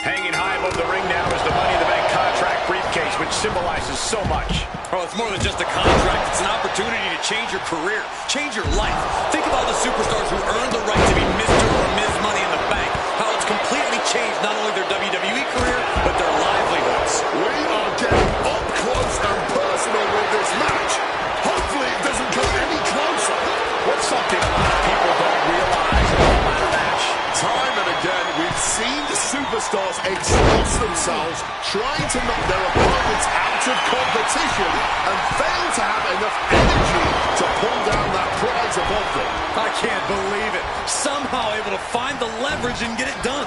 Hanging high above the ring now is the Money in the Bank contract briefcase, which symbolizes so much. Oh, it's more than just a contract. It's an opportunity to change your career, change your life. Think of all the superstars who earned the right to be Mr. or Ms. Money in the Bank. How it's completely changed not only their WWE career, but their livelihoods. We are getting up close and personal with this match. Hopefully it doesn't come any closer. What's something a lot of people don't realize in a ladder match? Time and again, we've seen the superstars exhaust themselves trying to knock their opponents out of competition and fail to have enough energy to pull down that prize above them. I can't believe it. Somehow able to find the leverage and get it done.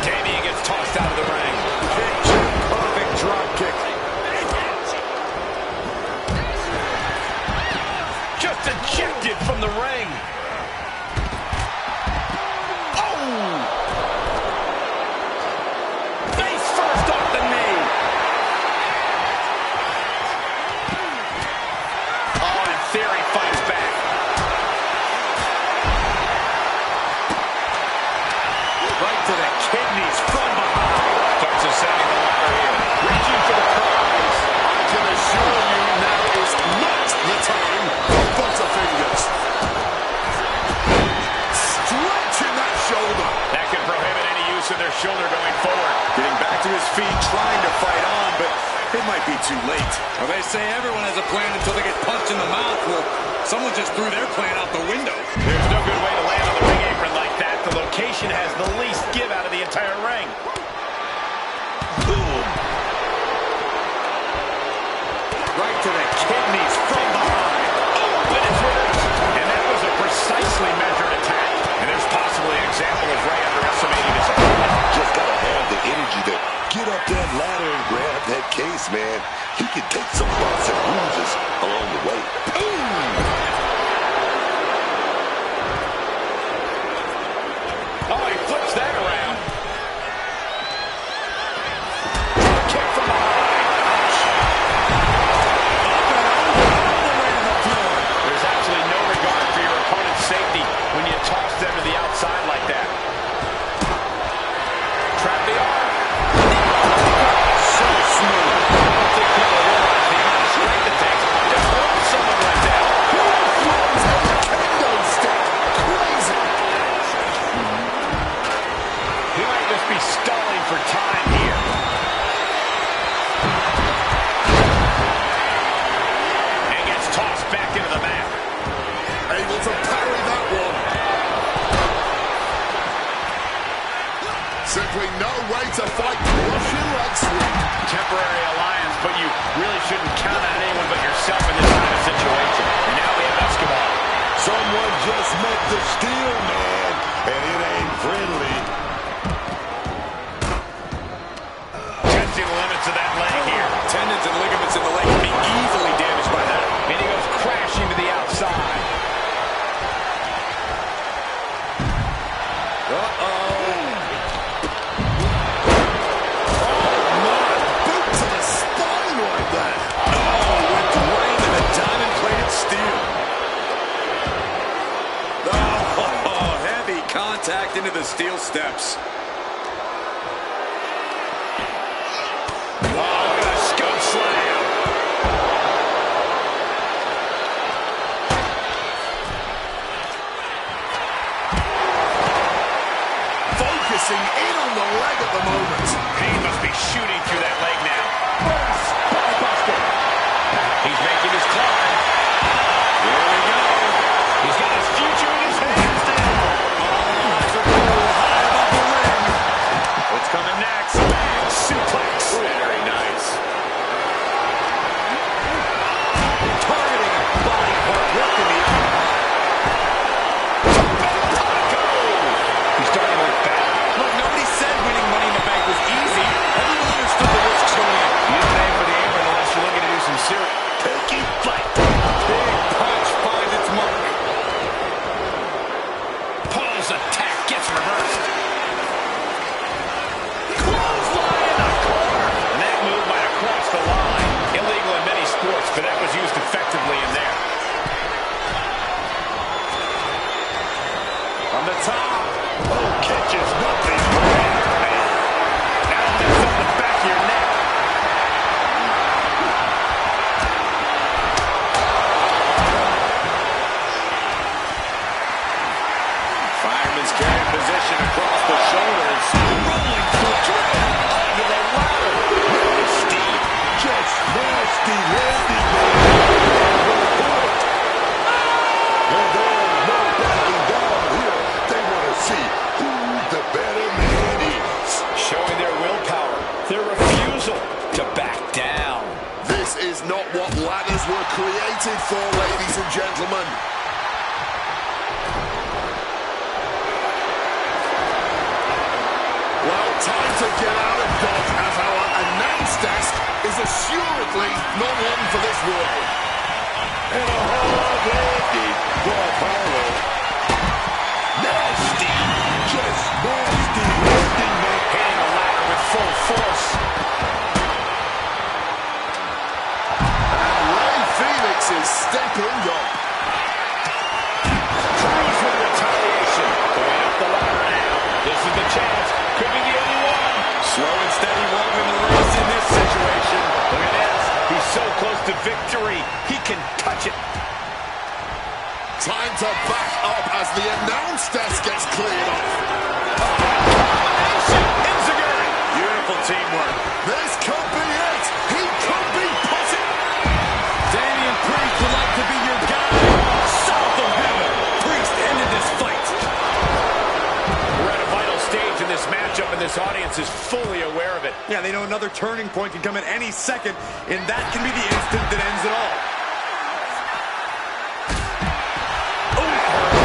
Damian gets tossed out of the ring. Picture perfect drop kick. Just ejected from the ring. Their shoulder going forward. Getting back to his feet, trying to fight on, but it might be too late. Well, they say everyone has a plan until they get punched in the mouth. Well, someone just threw their plan out the window. There's no good way to land on the ring apron like that. The location has the least give out of the entire ring. Boom. Right to the kidneys from behind. Oh, but it's reversed. And that was a precisely measured attack. And there's possibly an example of Ray underestimating his opponent. Just gotta have the energy to get up that ladder and grab that case, man. He can take some bumps and bruises along the way. Oh, he flips that around. Kick from behind. There's absolutely no regard for your opponent's safety when you toss them to the outside like that. Trap the arm. So smooth. I don't think people realize the amount of strength it takes to throw someone like that. Throws a kendo stick. Crazy. He might just be stalling for time here. And gets tossed back into the mat. Able to parry that one. Simply no way to fight Russian leg sweep. Temporary alliance, but you really shouldn't count on anyone but yourself in this kind of situation. And now we have Escobar. Someone just met the steel, man, and it ain't friendly. Testing the limits of that leg here. Tendons and ligaments in the leg can be easily damaged by that. And he goes crashing to the outside. Uh-oh. Contact into the steel steps. Oh, look at a scoop slam. Focusing in on the leg at the moment. Pain must be shooting through that leg now. He's making his climb. Here we go. He's got his future in his hands now. What's coming next? Suplex. Very nice. Targeting a body part, working the arm. He's starting to look bad. Look, nobody said winning Money in the Bank ladies and gentlemen. Well, time to get out of Dodge as our announce desk is assuredly not long for this world. And a hard landing for Apollo. Nasty, just nasty landing, man. Hitting the ladder with full force. And Ray Phoenix is stepping up. Cruz with retaliation. Going up the ladder now. This is the chance. Could be the only one. Slow and steady walking the race in this situation. Look at this. He's so close to victory. He can touch it. Time to back up as the announce desk gets cleared off. Combination. Enziguri. Beautiful teamwork. This could be it. He could be putting. Damian Priest would like to be your guy. South of heaven. Priest ended this fight. We're at a vital stage in this matchup, and this audience is fully aware of it. Yeah, they know another turning point can come at any second, and that can be the instant that ends it all.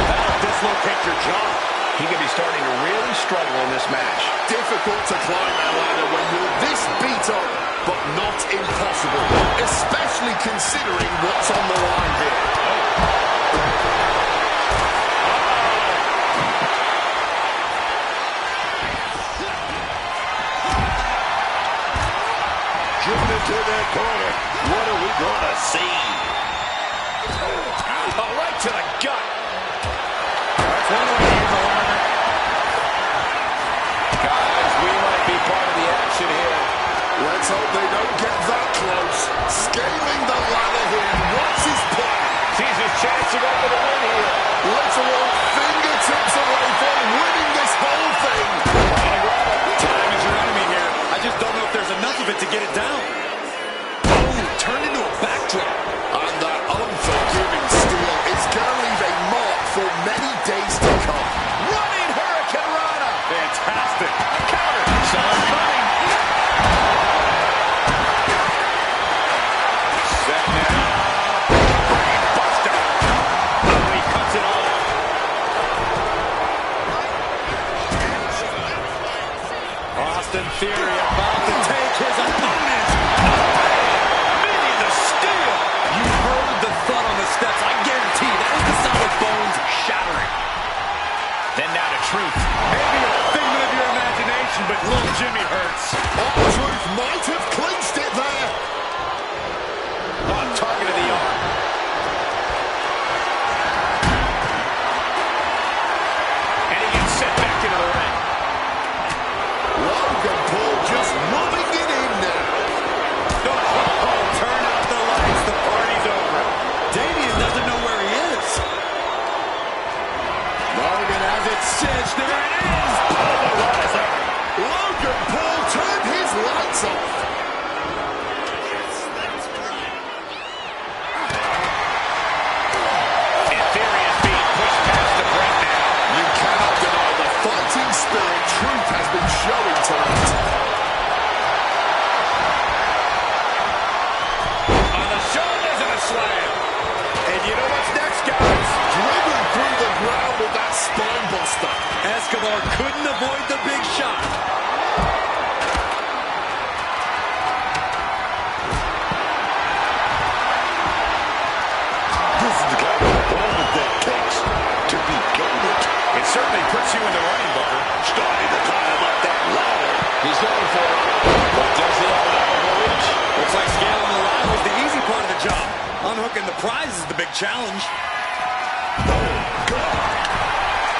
That'll dislocate your jaw. He could be starting to really struggle in this match. Difficult to climb that ladder when you're this beat up, but not impossible, especially considering what's on the line here. Driven into that corner. What are we going to see? Oh, right to the gut. That's one way to use the ladder. Guys, we might be part of the action here. Let's hope they don't get that close. Scaling the ladder here. What's his plan? Sees his chance to go for the win here. Literal fingertips away from winning this whole thing. Time is your enemy here. I just don't know if there's enough of it to get it down. Oh, turned into a backdrop. And that unforgiving steel is going to leave a mark for many days to come. Running Hurricane Rana. Fantastic. A counter. Someone coming. Set now. Brain buster. Oh, he cuts it off. Austin Theory about to take his opponent. Meeting the steel. You heard the thud on the steps. I guarantee that was the sound of bones shattering. Then now to Truth. Maybe a figment of your imagination, but little Jimmy hurts. R-Truth might have clinched it there. On target of the arm. And he gets set back into the ring. Logan Paul just rubbing it in now. Oh, turn out the lights. The party's over. Damian doesn't know where he is. Logan has it cinched. There it is. Logan Paul turned his lights off. And Theory is being pushed past the brink now. You cannot deny the fighting spirit Truth has been showing tonight. On the shoulders and a slam. And you know what's next, guys? Driven through the ground with that spine buster. Escobar couldn't avoid the big shot. This is the kind of opponent that takes to be goaded. It certainly puts you in the running, Booker. Starting to climb up that ladder. He's going for it. But does he have enough of a reach? Looks like scaling the ladder was the easy part of the job. Unhooking the prize is the big challenge.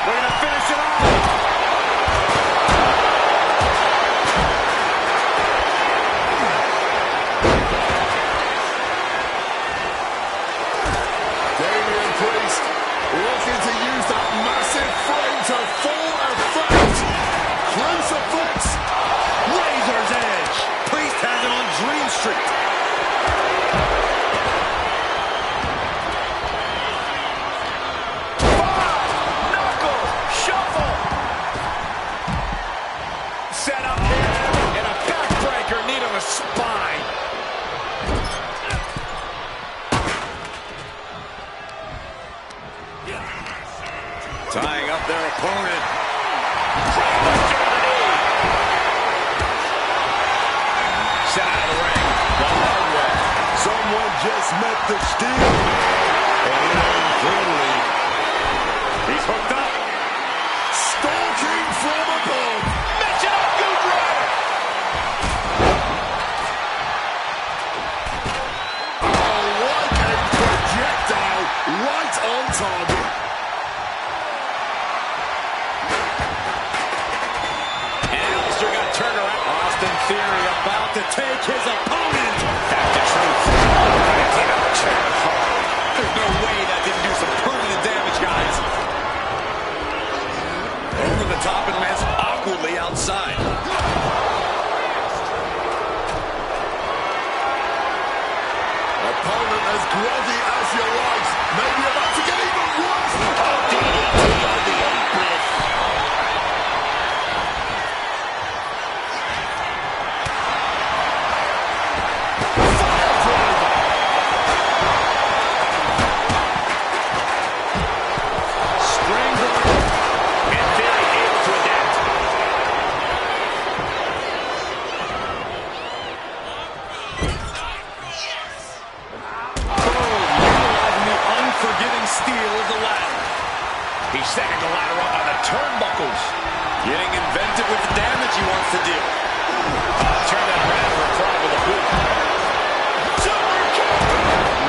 We're going to finish it off. Damian Priest looking to use that massive frame to full effect. Crucifix. Razor's edge. Priest has it on Dream Street. Set up here, and a backbreaker knee to the spine. Tying up their opponent. Set out of the ring. The hard way. Someone just met the steel. And it ain't friendly. He's hooked up. Stalking from above. Mention of Good Rider. Oh, like a projectile. Right on target. Turned around. Austin Theory about to take his opponent. Back to truth. There's no way that didn't do some permanent damage, guys. Over the top and lands awkwardly outside. Opponent as groggy as you like. Maybe about to get even worse. Oh, DDT on the apron. He's setting the ladder up on the turnbuckles. Getting inventive with the damage he wants to deal. Turn that around for a crowd with a boot.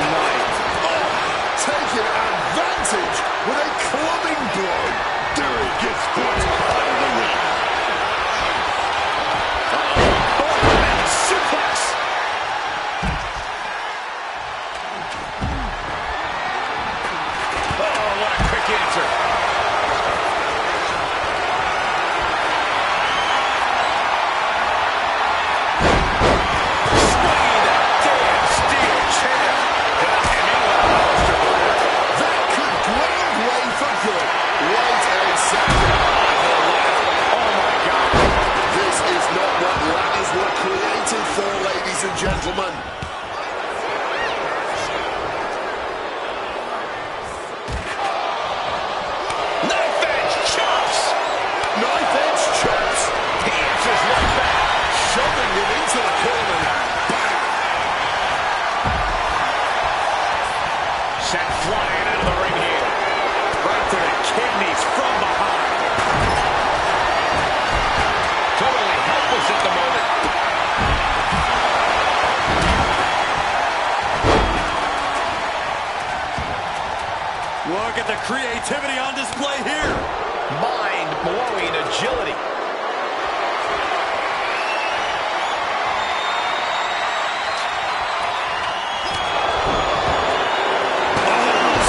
Nice. Oh, taking advantage with a clubbing blow. Theory gets put out of the ring. Suplex. Oh, what a quick answer. Gentlemen. Knife-edge chops. Knife-edge chops. He answers right back. Shoving it into the corner now. Bang. Sent flying out of the ring here. Right to the kidneys from behind. Totally helpless at the moment. Look at the creativity on display here. Mind-blowing agility.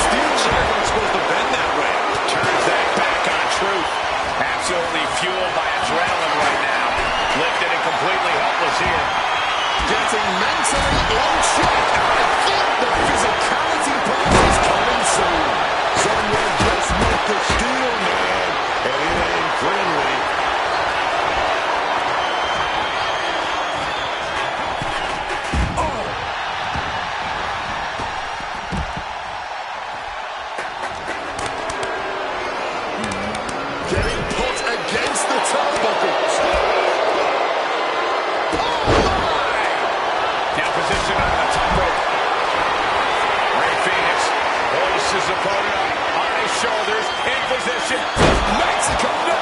Steel chair wasn't supposed to bend that way. Turns that back on truth. Absolutely fueled by adrenaline right now. Lifted and completely helpless here. Getting mentally in check. I think the physicality part is coming soon. Someone just met the steel man, and it ain't friendly. Oh. Getting put against the turnbuckles. Now positioned on the top rope. Rey Fenix hoists his opponent up on his shoulders in position. Mexico, no!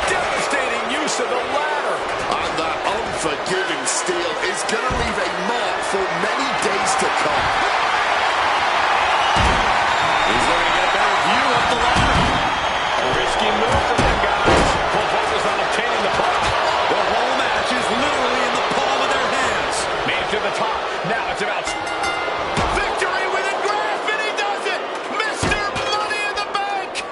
Devastating use of the ladder. And that unforgiving steel is going to leave a mark for many days to come. He's going to get a better view of the ladder. A risky move for them guys. Full focus on obtaining the ball. The whole match is literally in the palm of their hands. Made it to the top. Now it's about victory within grasp, and he does it! Mr. Money in the Bank!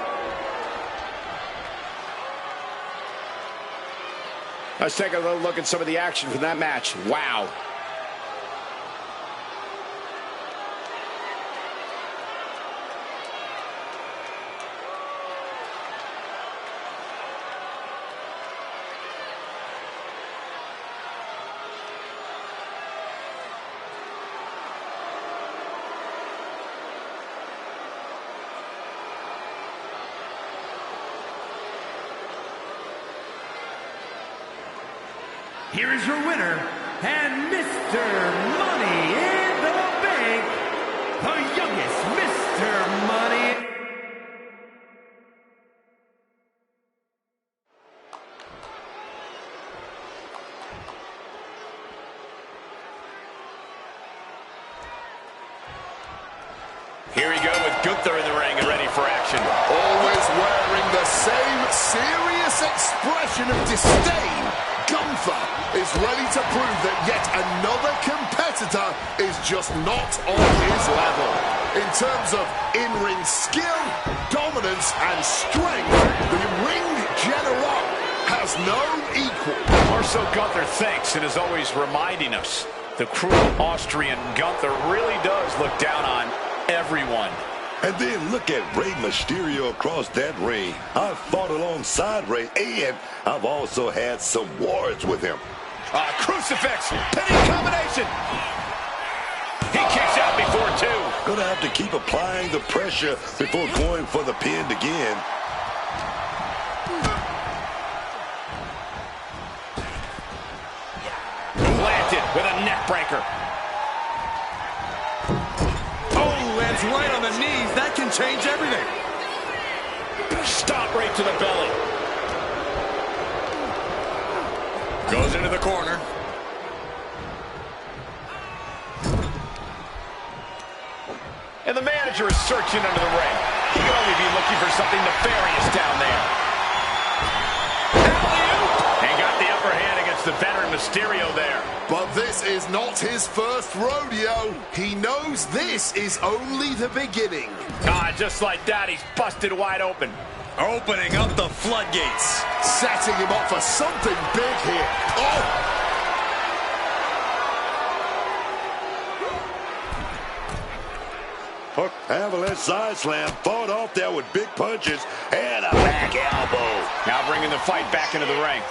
Let's take a little look at some of the action from that match. Wow. here is your winner, and Mr. Money in the Bank, the youngest Mr. Money. Here we go with Gunther in the ring and ready for action. Always wearing the same serious expression of disdain, Gunther is ready to prove that yet another competitor is just not on his level. In terms of in-ring skill, dominance, and strength, the ring general has no equal. Or so Gunther thinks, and is always reminding us. The cruel Austrian Gunther really does look down on everyone. And then look at Rey Mysterio across that ring. I've fought alongside Rey, and I've also had some wars with him. Crucifix, pinning combination. He kicks out before two. Gonna have to keep applying the pressure before going for the pin again. Planted with a neck breaker. Lands right on the knees. That can change everything. Stop right to the belly. Goes into the corner. And the manager is searching under the ring. He could only be looking for something nefarious down there. Alley-oop! And got the upper hand against the veteran Mysterio there. But this is not his first rodeo. He knows this is only the beginning. Just like that, he's busted wide open. Opening up the floodgates. Setting him up for something big here. Oh! Hook, avalanche side slam, fought off there with big punches and a back elbow. Now bringing the fight back into the ring.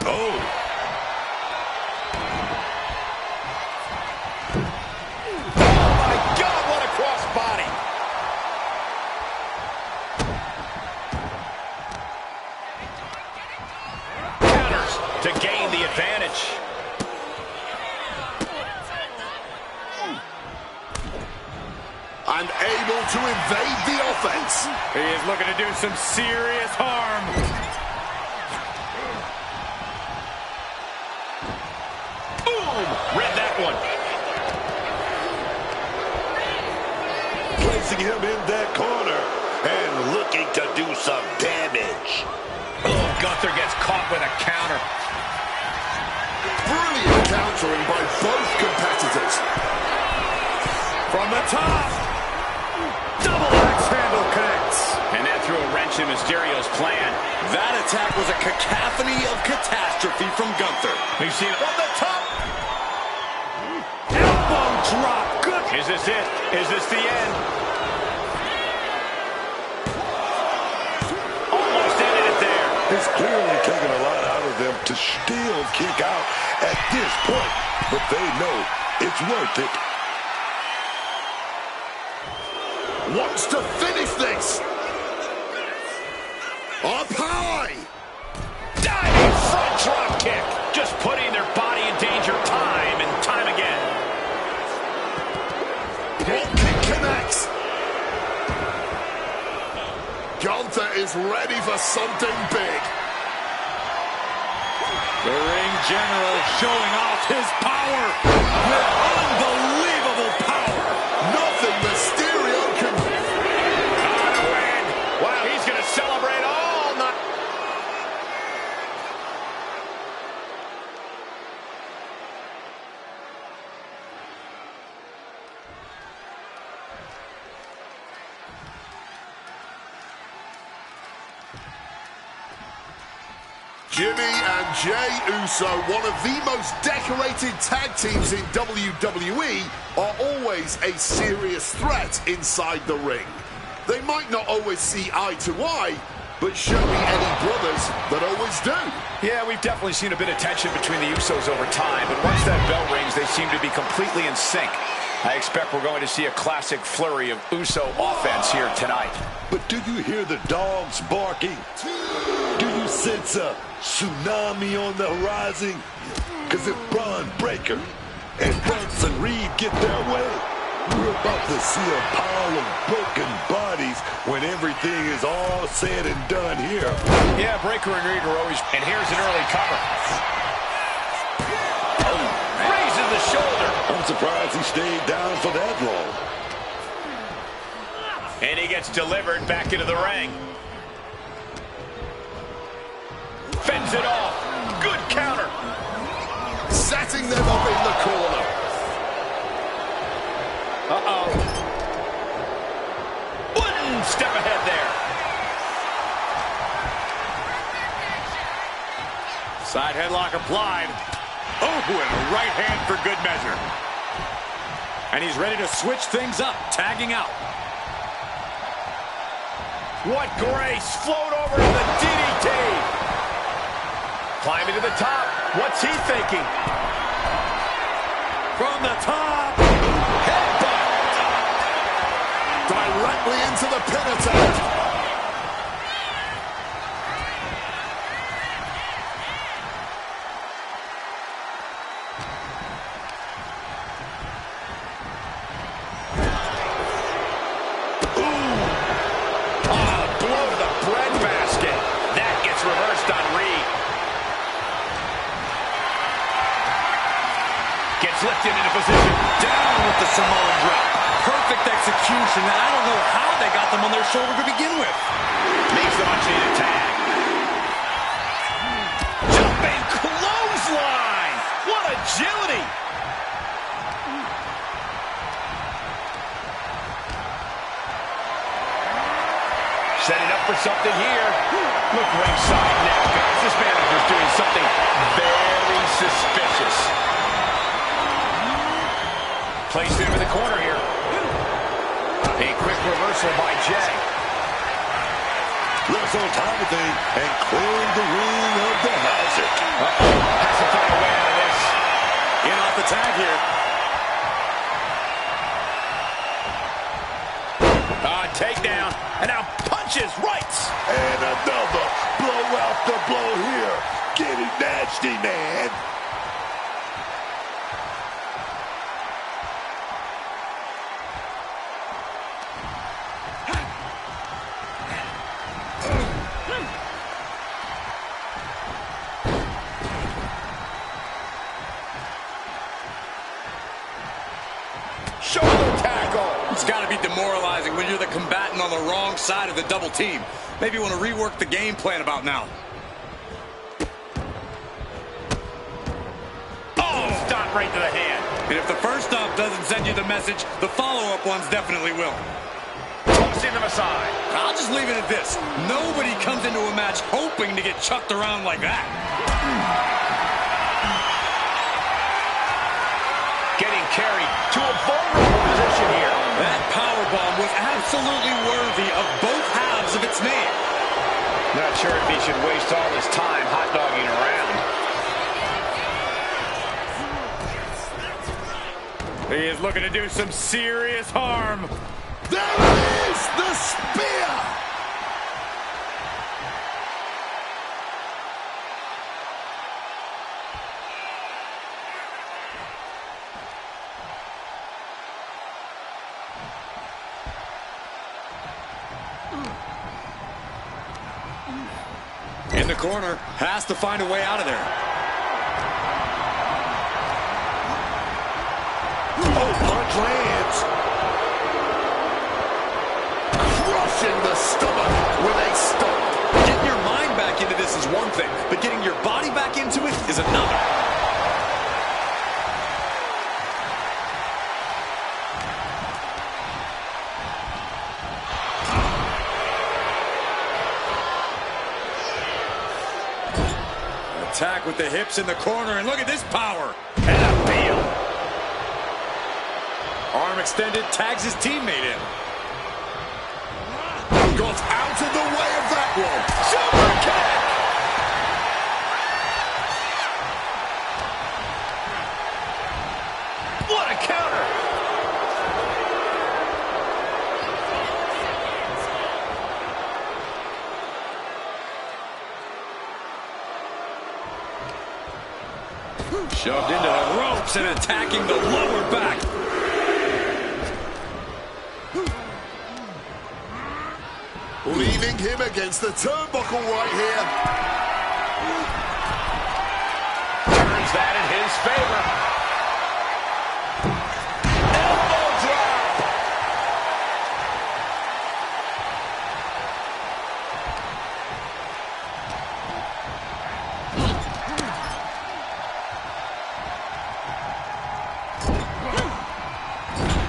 Oh. To gain the advantage. And able to evade the offense. He is looking to do some serious harm. Boom! Read that one. Placing him in that corner and looking to do some damage. Oh, Gunther gets caught with a counter. Brilliant countering by both competitors. From the top. Double axe handle connects. And that threw a wrench in Mysterio's plan. That attack was a cacophony of catastrophe from Gunther. We've seen it from the top. Elbow drop. Good. Is this it? Is this the end? Almost ended it there. It's clearly taken a lot out of them to still kick out at this point, but they know it's worth it. Wants to finish this. Up high. Diving front drop kick. Just putting their body in danger time and time again. Drop kick connects. Gunther is ready for something big. The ring general showing off his power with unbelievable power. Nothing Mysterio can... On a win. Wow, he's going to celebrate all night. Jimmy and Jey Uso, one of the most decorated tag teams in WWE, are always a serious threat inside the ring. They might not always see eye to eye, but show me any brothers that always do. Yeah, we've definitely seen a bit of tension between the Usos over time, but once that bell rings, they seem to be completely in sync. I expect we're going to see a classic flurry of Uso offense here tonight. But do you hear the dogs barking? Do you sense a tsunami on the horizon? Because if Braun Breaker and Bronson Reed get their way, we're about to see a pile of broken bodies when everything is all said and done here. Yeah, Breaker and Reed are always... And here's an early cover. Raises the shoulder. I'm surprised he stayed down for that long. And he gets delivered back into the ring. Fends it off. Good counter. Setting them up in the corner. Uh-oh. One step ahead there. Side headlock applied. Oh, and a right hand for good measure. And he's ready to switch things up, tagging out. What grace. Float over to the DDT. Climbing to the top. What's he thinking? From the top. Headbutt. Directly into the pin attack. Lifted into position. Down with the Samoan drop. Perfect execution. I don't know how they got them on their shoulder to begin with. Makes the much-needed tag. Jumping clothesline. What agility. Setting up for something here. Look ringside now, guys. This manager's doing something very suspicious. Placed into the corner here. A quick reversal by Jay. Lives on top of things and clearing the ring of the hazard. Has to find a way out of this. In off the tag here. Takedown. And now punches right. And another blow after blow here. Getting nasty, man. Shoulder tackle. It's got to be demoralizing when you're the combatant on the wrong side of the double team. Maybe you want to rework the game plan about now. Oh, stop right to the hand. And if the first stop doesn't send you the message, the follow-up ones definitely will. Tossing them aside. I'll just leave it at this. Nobody comes into a match hoping to get chucked around like that. Getting carried to a vulnerable position here. That powerbomb was absolutely worthy of both halves of its name. Not sure if he should waste all his time hot-dogging around. He is looking to do some serious harm. There it is, the spear. In the corner, has to find a way out of there. Oh, punch lands. Crushing the stomach with a stomp. Getting your mind back into this is one thing, but getting your body back into it is another. Attack with the hips in the corner, and look at this power. And a peel. Arm extended, tags his teammate in. Got out of the way of that one. Super kick. What a counter. Shoved into the ropes and attacking the lower back. Leaving him against the turnbuckle right here. Turns that in his favor. Elbow drop.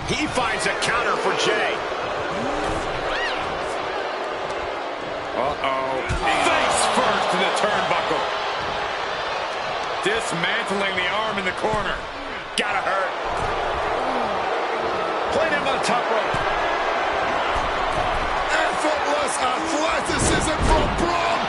He finds a counter for Jay. Face first in the turnbuckle. Dismantling the arm in the corner. Gotta hurt. Playing him on the top rope. Effortless athleticism from Braun.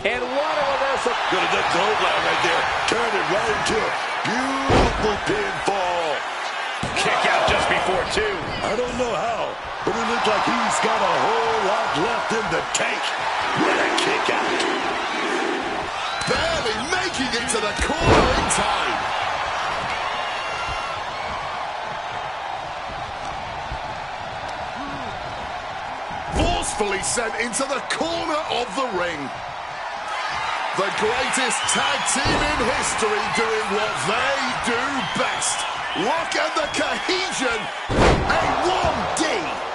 And what a reversal. Good at that clothesline right there. Turned it right into a beautiful pinfall. Kick out just before 2. I don't know how, but it looks like he's got a whole lot left in the tank. What a kick out. Barely making it to the corner in time. Forcefully sent into the corner of the ring. The greatest tag team in history doing what they do best. Look at the cohesion. A 1D.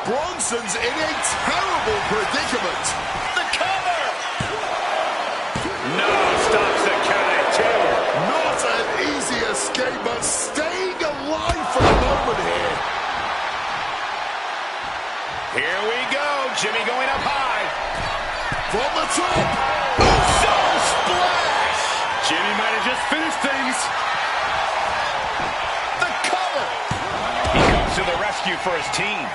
Bronson's in a terrible predicament. The cover. No, stops the count at 2. Not an easy escape, but staying alive for the moment here. Here we go. Jimmy going up high. From the top. So splash. Jimmy might have just finished things. The cover. He comes to the rescue for his team.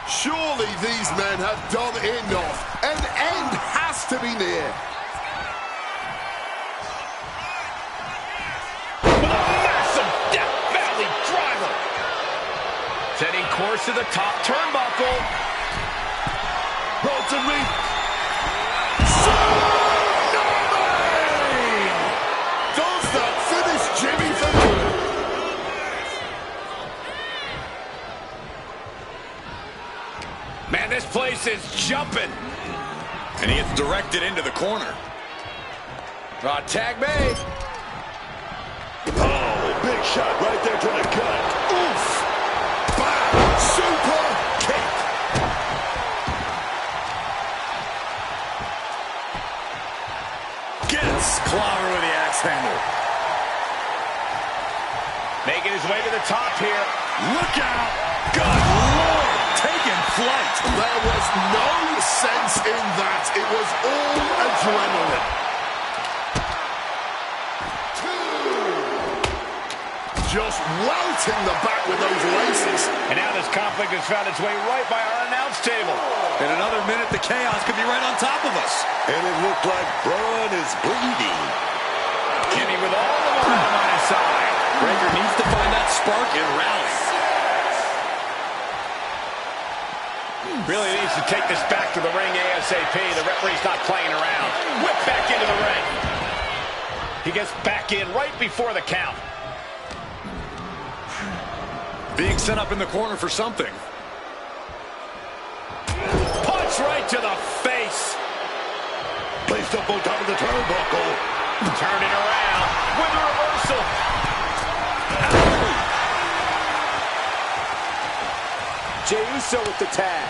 Surely these men have done enough. An end has to be near. With a massive Death Valley driver. Setting course to the top turnbuckle. Bronson Reed. Does that finish Jimmy for good? Man, this place is jumping. And he gets directed into the corner. Tag made. Oh, big shot right there to the gut. Oof! Bam! Super kick! Gets clobber with the axe handle. Making his way to the top here. Look out! Good Lord! Taking flight. There was no sense in that. It was all adrenaline. Just welting the back with those laces. And now this conflict has found its way right by our announce table. In another minute, the chaos could be right on top of us. And it looked like Braun is bleeding. Jimmy with all the momentum on his side. Breaker needs to find that spark and rally. Really needs to take this back to the ring ASAP. The referee's not playing around. Whip back into the ring. He gets back in right before the count. Being set up in the corner for something. Punch right to the face. Placed up on top of the turnbuckle. Turn it around with a reversal. Jey Uso with the tag.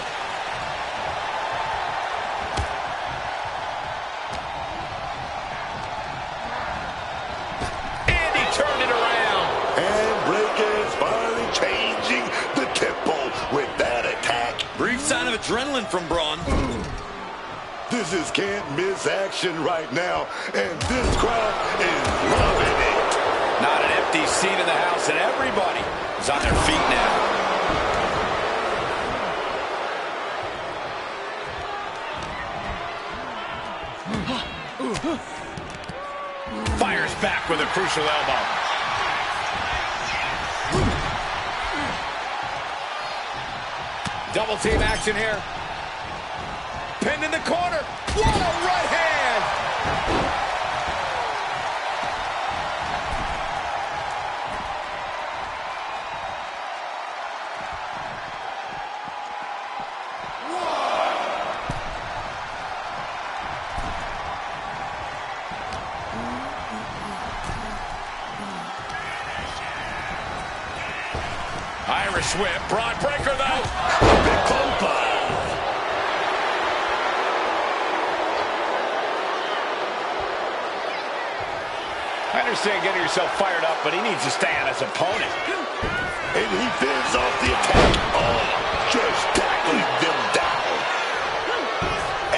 And he turned it around. And Breaker is finally changing the tempo with that attack. Brief sign of adrenaline from Braun. This is can't miss action right now, and this crowd is loving it. Not an empty seat in the house, and everybody is on their feet now. Fires back with a crucial elbow. Double team action here. Pinned in the corner. What a right hand! Irish whip, broad breaker though. Big Opa. I understand getting yourself fired up, but he needs to stay on his opponent. And he fends off the attack. Oh, just tackling them down.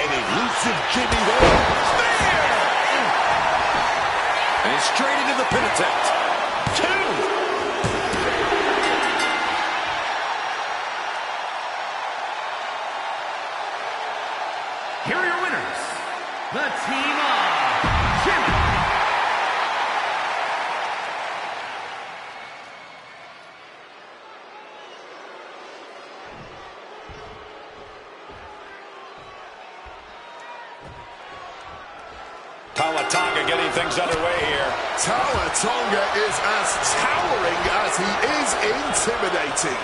An elusive Jimmy there. And straight into the pin attempt. 2. Here are your winners, the team of Jimmy. Tonga getting things underway here. Tonga is as towering as he is intimidating.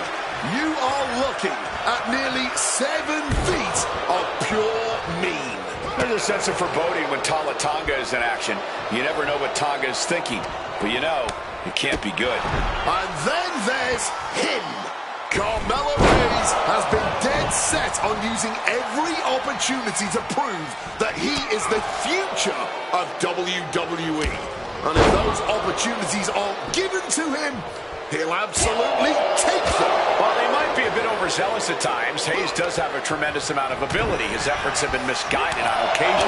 You are looking at nearly 7 feet of pure mean. There's a sense of foreboding when Tonga is in action. You never know what Tonga is thinking, but you know it can't be good. And then there's him. Carmelo Hayes has been dead set on using every opportunity to prove that he is the future of WWE. And if those opportunities aren't given to him, he'll absolutely take them. While they might be a bit overzealous at times, Hayes does have a tremendous amount of ability. His efforts have been misguided on occasion.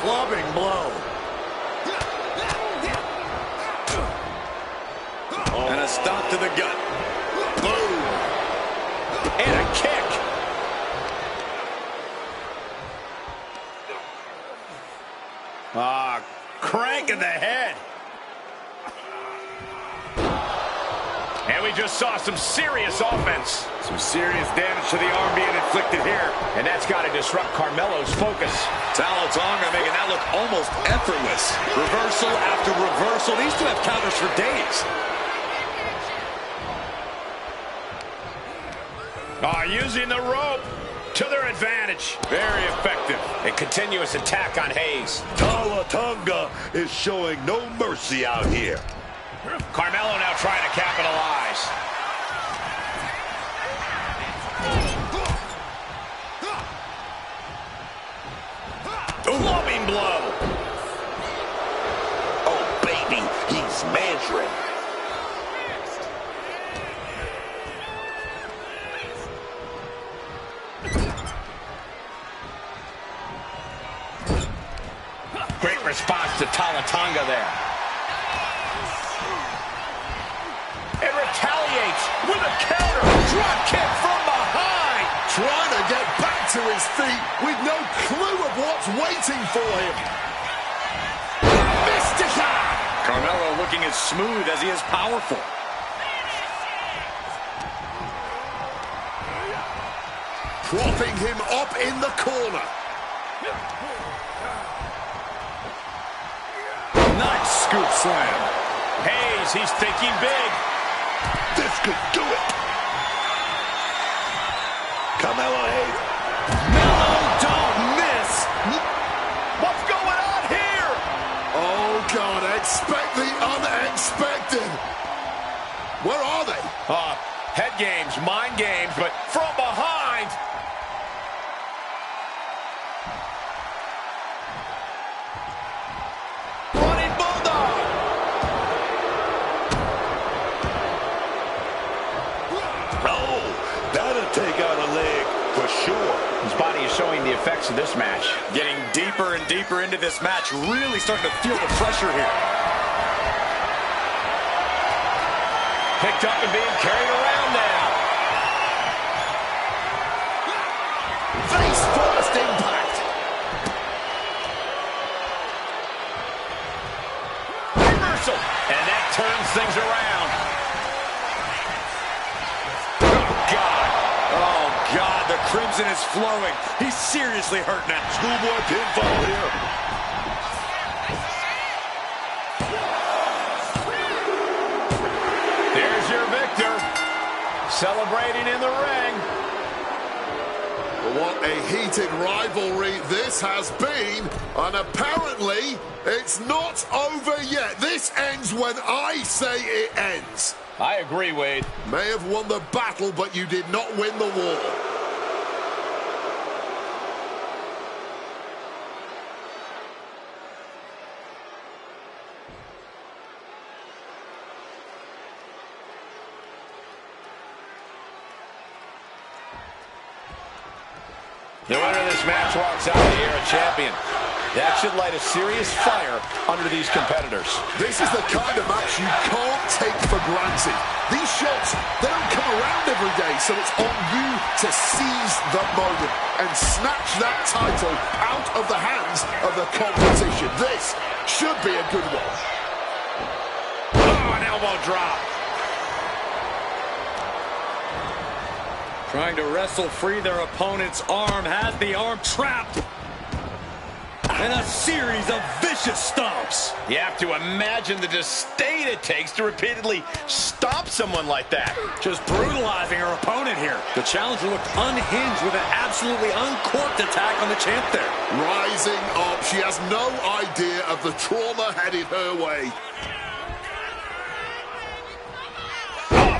Clubbing blow. And a stop to the gut. Boom. And a kick. Crank in the head. And we just saw some serious offense. Some serious damage to the arm being inflicted here. And that's got to disrupt Carmelo's focus. Tonga making that look almost effortless. Reversal after reversal. These two have counters for days. Using the rope to their advantage. Very effective. A continuous attack on Hayes. Tonga is showing no mercy out here. Carmelo now trying to capitalize. Clubbing blow. Oh, baby, he's measuring. Great response to Tonga there. And retaliates with a counter. Drop kick from behind. Trying to get back to his feet with no clue of what's waiting for him. Mystica! Carmelo looking as smooth as he is powerful. Propping him up in the corner. Nice scoop slam. Hayes, he's thinking big. This could do it. Carmelo Hayes. Melo don't miss. What's going on here? Oh, God, expect the unexpected. Where are they? Head games, mind games, but from behind. Running Bulldog. Oh, that'll take out a leg for sure. His body is showing the effects of this match. Getting deeper and deeper into this match. Really starting to feel the pressure here. Picked up and being carried around now. reversal, and that turns things around. Oh, God, the crimson is flowing. He's seriously hurt now. Schoolboy pinfall here. There's your victor, celebrating in the ring. What a heated rivalry this has been, and apparently it's not over yet. This ends when I say it ends. I agree, Wade. May have won the battle, but you did not win the war. The winner of this match walks out of here a champion. That should light a serious fire under these competitors. This is the kind of match you can't take for granted. These shots, they don't come around every day, so it's on you to seize the moment and snatch that title out of the hands of the competition. This should be a good one. Oh, an elbow drop. Trying to wrestle free their opponent's arm, has the arm trapped. And a series of vicious stomps. You have to imagine the disdain it takes to repeatedly stomp someone like that. Just brutalizing her opponent here. The challenger looked unhinged with an absolutely uncorked attack on the champ there. Rising up, she has no idea of the trauma headed her way.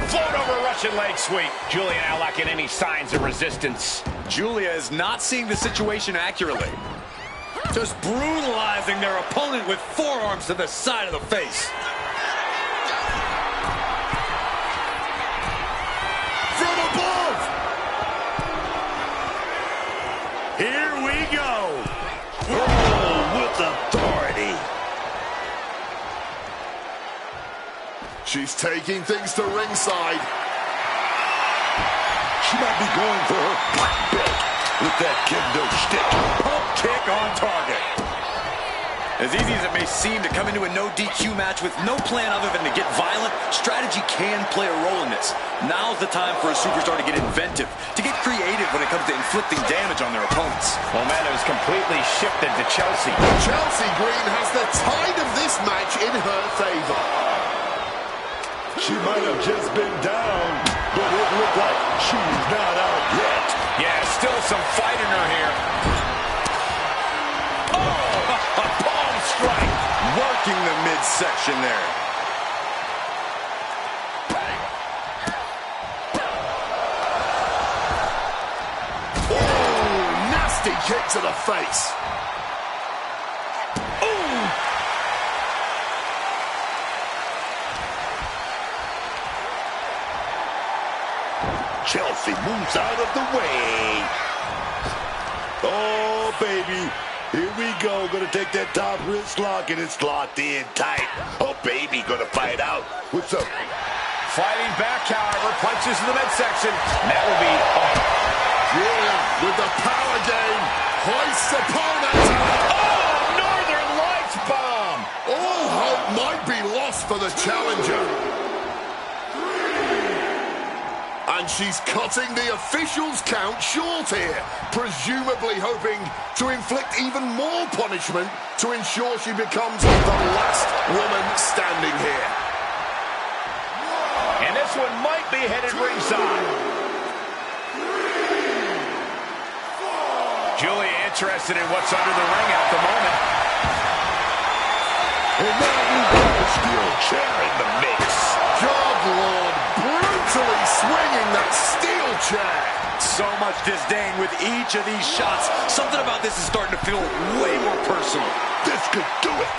Float over Russian leg sweep. Julia now lacking any signs of resistance. Julia is not seeing the situation accurately. Just brutalizing their opponent with forearms to the side of the face. From above! Here we go. Oh, with authority. She's taking things to ringside. She might be going for her black belt with that kendo stick. Pump kick on target. As easy as it may seem to come into a no DQ match with no plan other than to get violent, strategy can play a role in this. Now's the time for a superstar to get inventive, to get creative when it comes to inflicting damage on their opponents. Momentum is completely shifted to Chelsea. Chelsea Green has the tide of this match in her favor. She might have just been down, but it looked like she's not out yet. Yeah, still some fight in her here. Oh, a palm strike. Working the midsection there. Oh, nasty kick to the face. Chelsea moves out of the way. Oh, baby. Here we go. Gonna take that top wrist lock, and it's locked in tight. Oh, baby. Gonna fight out with some... Fighting back, however, punches in the midsection. That will be... Julia with the power game. Hoists opponent. Oh, Northern Lights bomb. All hope might be lost for the challenger. And she's cutting the officials' count short here, presumably hoping to inflict even more punishment to ensure she becomes the last woman standing here. And this one might be headed ringside. Julia interested in what's under the ring at the moment. And now we've got a steel chair in the mix. God Lord, brutally swinging that steel chair. So much disdain with each of these shots. Something about this is starting to feel way more personal. This could do it.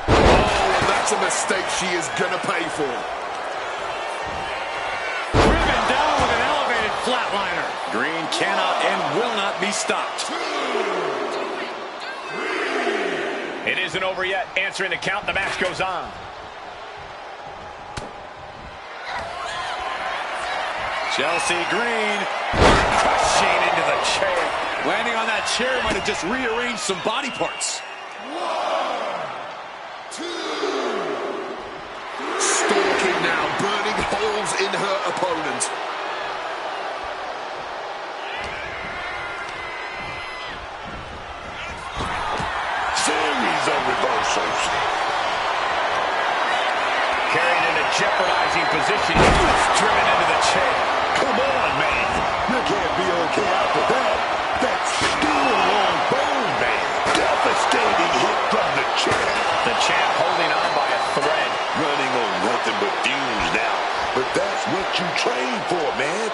Oh, and that's a mistake she is gonna pay for. Driven down with an elevated flatliner. Green cannot and will not be stopped. It isn't over yet. Answering the count, the match goes on. Chelsea Green Crushing into the chair. landing on that chair might have just rearranged some body parts. striking now, burning holes in her opponent. Series of reversals. Carried in a jeopardizing position. He was driven into the chair. Come on, man. You can't be okay after that. That's steel on bone, man. Devastating hit from the chair. The champ holding on by a thread. Running on nothing but fumes now. But that's what you train for, man.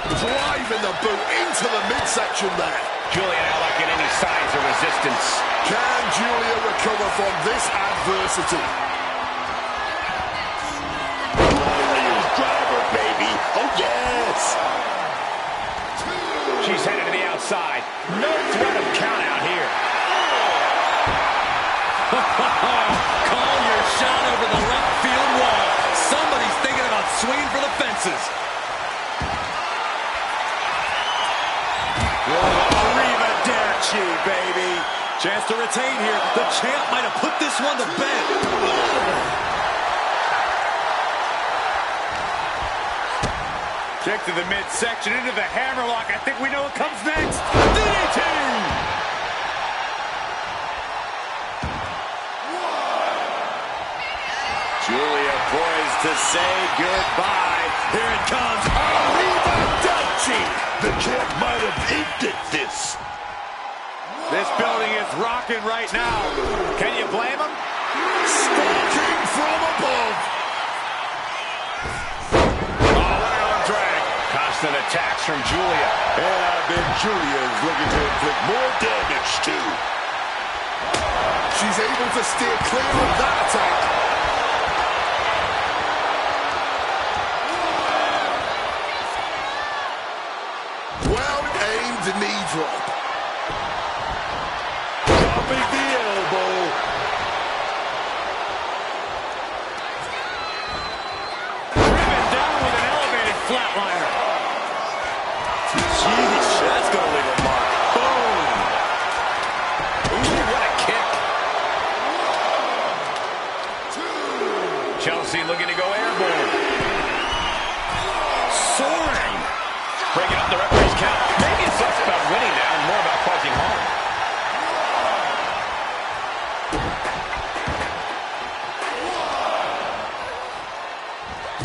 Driving the boot into the midsection there. Julia now not getting any signs of resistance. Can Julia recover from this adversity? Glorious driver, baby. Oh, yes. She's headed to the outside. No threat of count out here. Call your shot over the left field wall. Somebody's thinking about swinging for the fences. Arrivederci, baby. Chance to retain here. The champ might have put this one to bed. Kick to the midsection into the hammerlock. I think we know what comes next. DDT! Julia poised to say goodbye. Here it comes. Arrivederci. The champ might have inked at this. This building is rocking right now. Can you blame him? Stalking from above. Oh, what an arm drag. Constant attacks from Julia. And I bet Julia is looking to inflict more damage, too. She's able to steer clear of that attack. Well-aimed knee drop. Dropping the elbow. Driven down with an elevated flatliner. Jeez, that's going to leave a mark. Boom. Ooh, what a kick. Chelsea looking to go airborne. Soaring. Breaking up the referee's count. Maybe it's less about winning now and more about causing harm.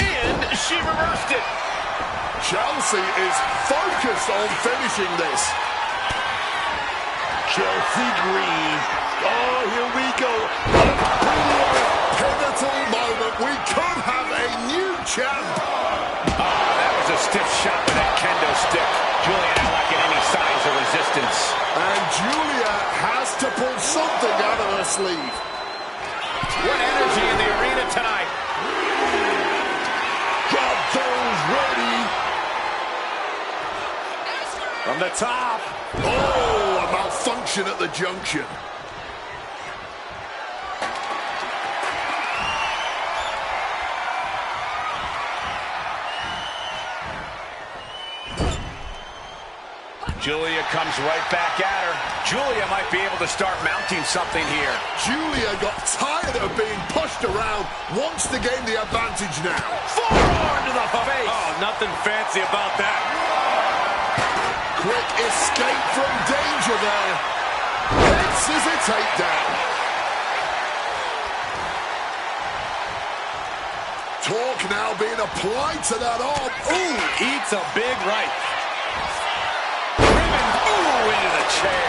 And she reversed it. Chelsea is focused on finishing this. Chelsea Green. Oh, here we go. Pivotal moment. We could have a new champ. That was a stiff shot with that kendo stick. Julia not liking any signs of resistance. And Julia has to pull something out of her sleeve. What energy in the arena tonight. Drop those ready. From the top. Oh, a malfunction at the junction. Julia comes right back at her. Julia might be able to start mounting something here. Julia got tired of being pushed around, wants to gain the advantage now. Forearm to the face. Oh, nothing fancy about that. Quick escape from danger there. This is a takedown. Torque now being applied to that arm. Ooh, Eats a big right. Into the chair.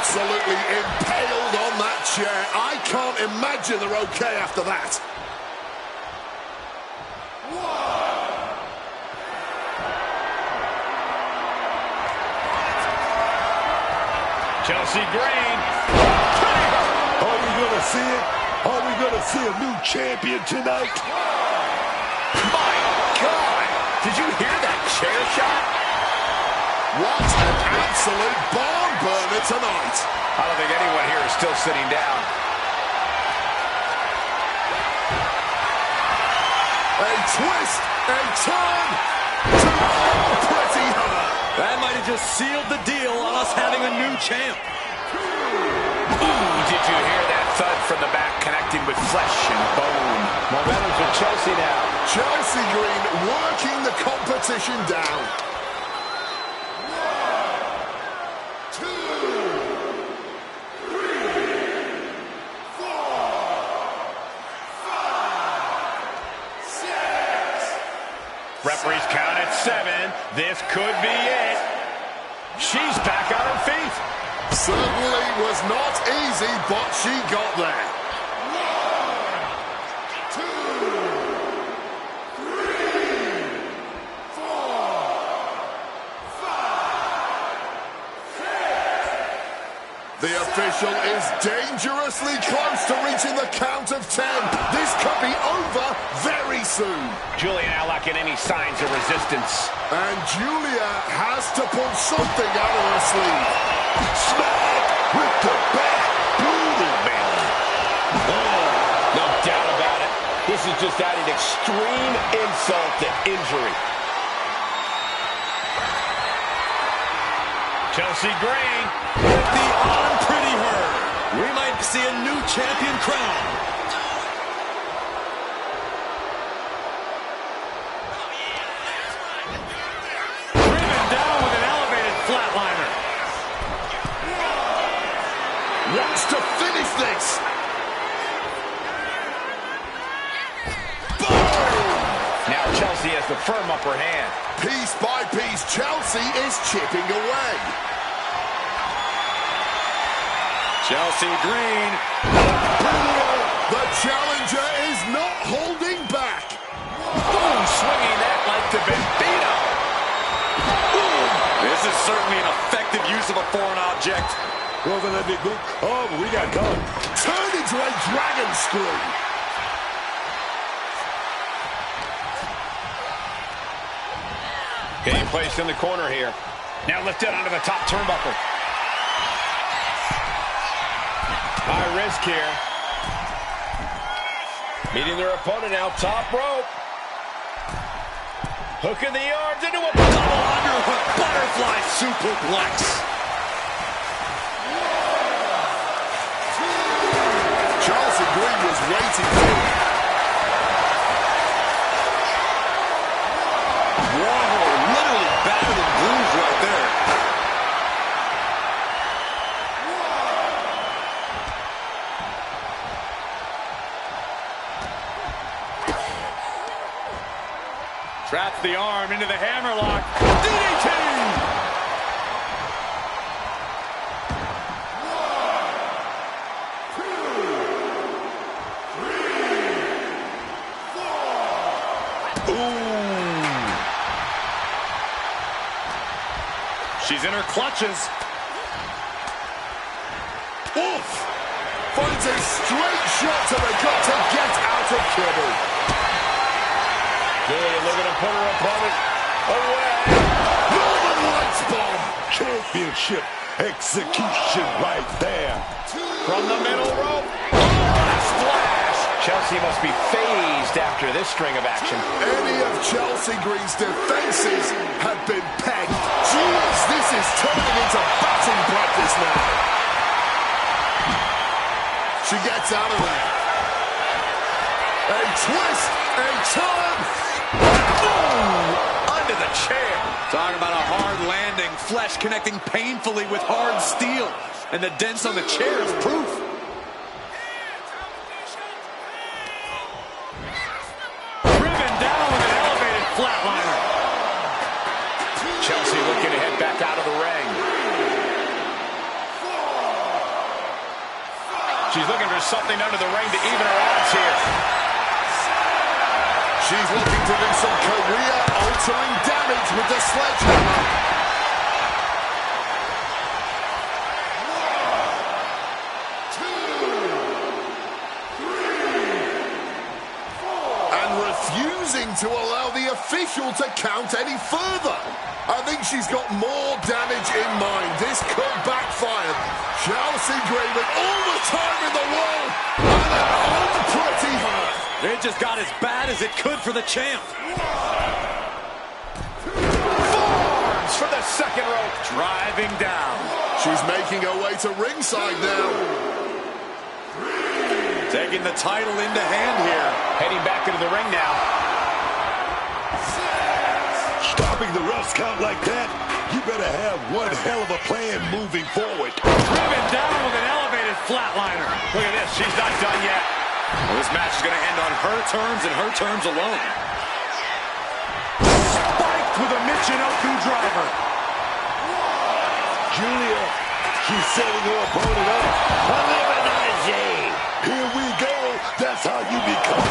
absolutely impaled on that chair. I can't imagine they're okay after that. Chelsea Green. Are we going to see it? Are we going to see a new champion tonight? My God. Did you hear that chair shot? What an absolute barn burner tonight. I don't think anyone here is still sitting down. A twist, a turn. Pretty hard. That might have just sealed the deal on us having a new champ. Ooh, did you hear that thud from the back connecting with flesh and bone? Well, that was Chelsea now. Chelsea Green working the competition down. 1, 2, 3, 4, 5, 6. Referees count at 7. This could be it. She's back on her feet. Certainly was not easy, but she got there. 1, 2, 3, 4, 5, 6. The official is dangerously close to reaching the count of 10. This could be over very soon. Julia now lacking any signs of resistance. And Julia has to pull something out of her sleeve. Smack with the back. Brutal, man. Oh, no doubt about it. This is just adding extreme insult to injury. Chelsea Green With the arm pretty hurt. We might see a new champion crown. Driven down with an elevated flatliner. Wants to finish this. Boom! Now Chelsea has the firm upper hand. Piece by piece, Chelsea is chipping away. Chelsea Green. The challenger is not holding back. Boom, swinging that like the Bambino. This is certainly an effective use of a foreign object. Wasn't that big boot? Oh, but we got caught. Turned into a dragon screw. Getting placed in the corner here. Now lifted onto the top turnbuckle. High risk here. Meeting their opponent now, top rope. Hooking the arms into a Double underhook butterfly superplex. Chelsea Green was waiting for it. Whoa, literally battered and bruised right there. Traps the arm into the hammerlock. DDT! She's in her clutches. Oof! Finds a straight shot to the gut to get out of trouble. Julia looking to put her opponent away. Northern Lights bomb. Championship execution right there. From the middle rope. Oh, a splash. Chelsea must be phased after this string of action. Any of Chelsea Green's defenses have been pegged. Jeez, this is turning into batting practice now. She gets out of there. A twist, a turn. Ooh, under the chair. Talking about a hard landing, flesh connecting painfully with hard steel. And the dents on the chair is proof. Driven down with an elevated flatliner. Chelsea looking to head back out of the ring. She's looking for something under the ring to even her odds here. She's looking to do some career-altering damage with the sledgehammer. 1, 2, 3, 4. And refusing to allow the official to count any further. I think she's got more damage in mind. This could backfire. Chelsea Green with all the time in the world and an unpretty hurt. It just got as bad as it could for the champ. Forearms for the second rope. Driving down. She's making her way to ringside now. 3, Taking the title into hand here. Heading back into the ring now. Stopping the rough count like that, you better have one hell of a plan moving forward. Driven down with an elevated flatliner. Look at this, she's not done yet. Well, this match is going to end on her terms and her terms alone. Spiked with a Michinoku driver. Julia, she's setting her opponent up. Elimination. Here we go. That's how you become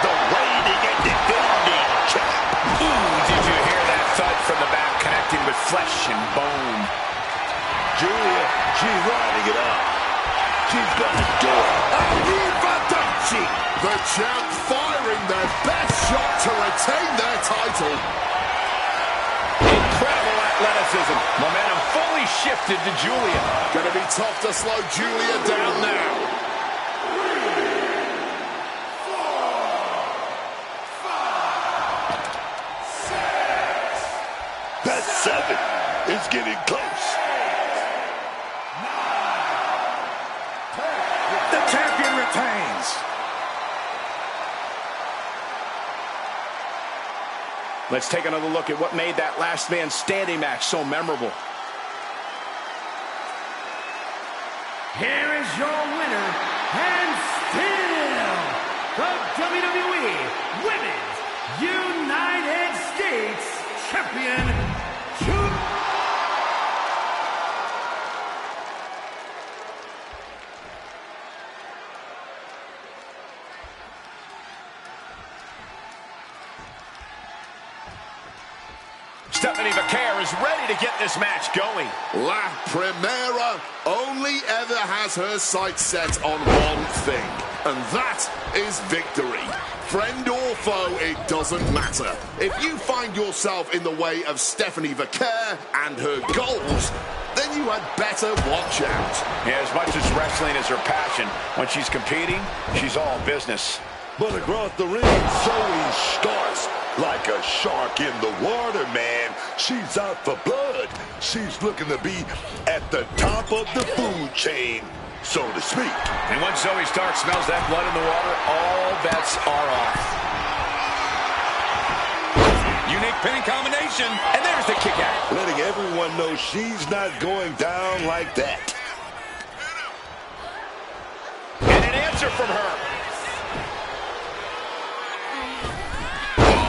the reigning and defending champ. Ooh, did you hear that thud from the back, connecting with flesh and bone? Julia, she's lining it up. She's gonna do it. Arrivederci. The champ firing their best shot to retain their title. Incredible athleticism. Momentum fully shifted to Julia. Gonna be tough to slow Julia down now. That's 7. It's getting close. The champion retains. Let's take another look at what made that last man standing match so memorable. Here is your winner, and still the WWE Women's United States Champion, Stephanie Vaquer is ready to get this match going. La Primera only ever has her sights set on one thing, and that is victory. Friend or foe, it doesn't matter. If you find yourself in the way of Stephanie Vaquer and her goals, then you had better watch out. Yeah, as much as wrestling is her passion, when she's competing, she's all business. But across the ring, Zoe starts like a shark in the water, man. She's out for blood. She's looking to be at the top of the food chain, so to speak. And once Zoe Stark smells that blood in the water, all bets are off. Unique pinning combination, and there's the kick out. Letting everyone know she's not going down like that. And an answer from her.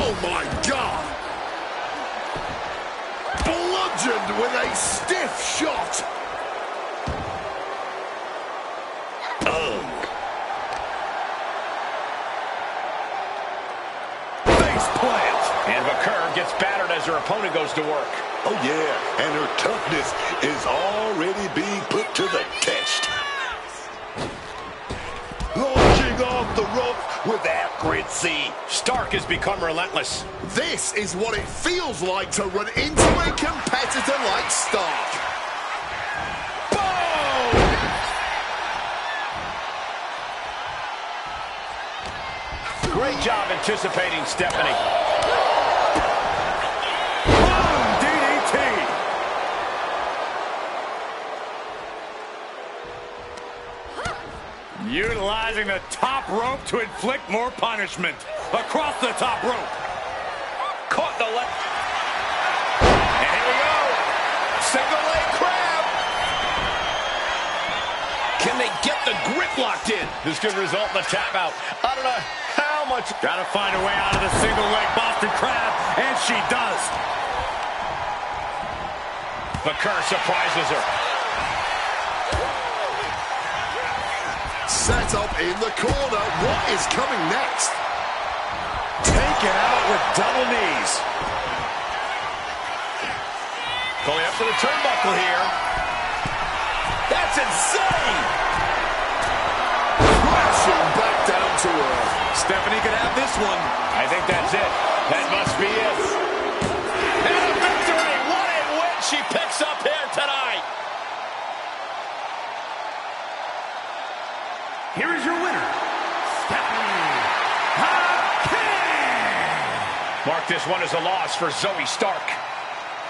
Oh my God! Bludgeoned with a stiff shot. Face plant. And Vaquer gets battered as her opponent goes to work. Oh yeah, and her toughness is already being put to the test. Launching off the rope with accuracy. Stark has become relentless. This is what it feels like to run into a competitor like Stark. Boom! Great job anticipating Stephanie. DDT. Utilizing the top rope to inflict more punishment. Across the top rope. Caught the left. And here we go. Single leg crab. Can they get the grip locked in? This could result in a tap out. I don't know how much. Gotta find a way out of the single leg Boston Crab, and she does. Vaquer surprises her. Set up in the corner. What is coming next? Taken out with double knees. Going up to the turnbuckle here. That's insane. Crashing back down to earth. Stephanie could have this one. I think that's it. That must be it. And a victory. What a win she picks up here tonight. Here is your winner, Stephanie Vaquer. Mark this one as a loss for Zoe Stark.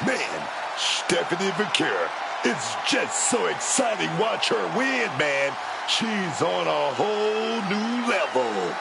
Man, Stephanie Vaquer, it's just so exciting watch her win, man. she's on a whole new level.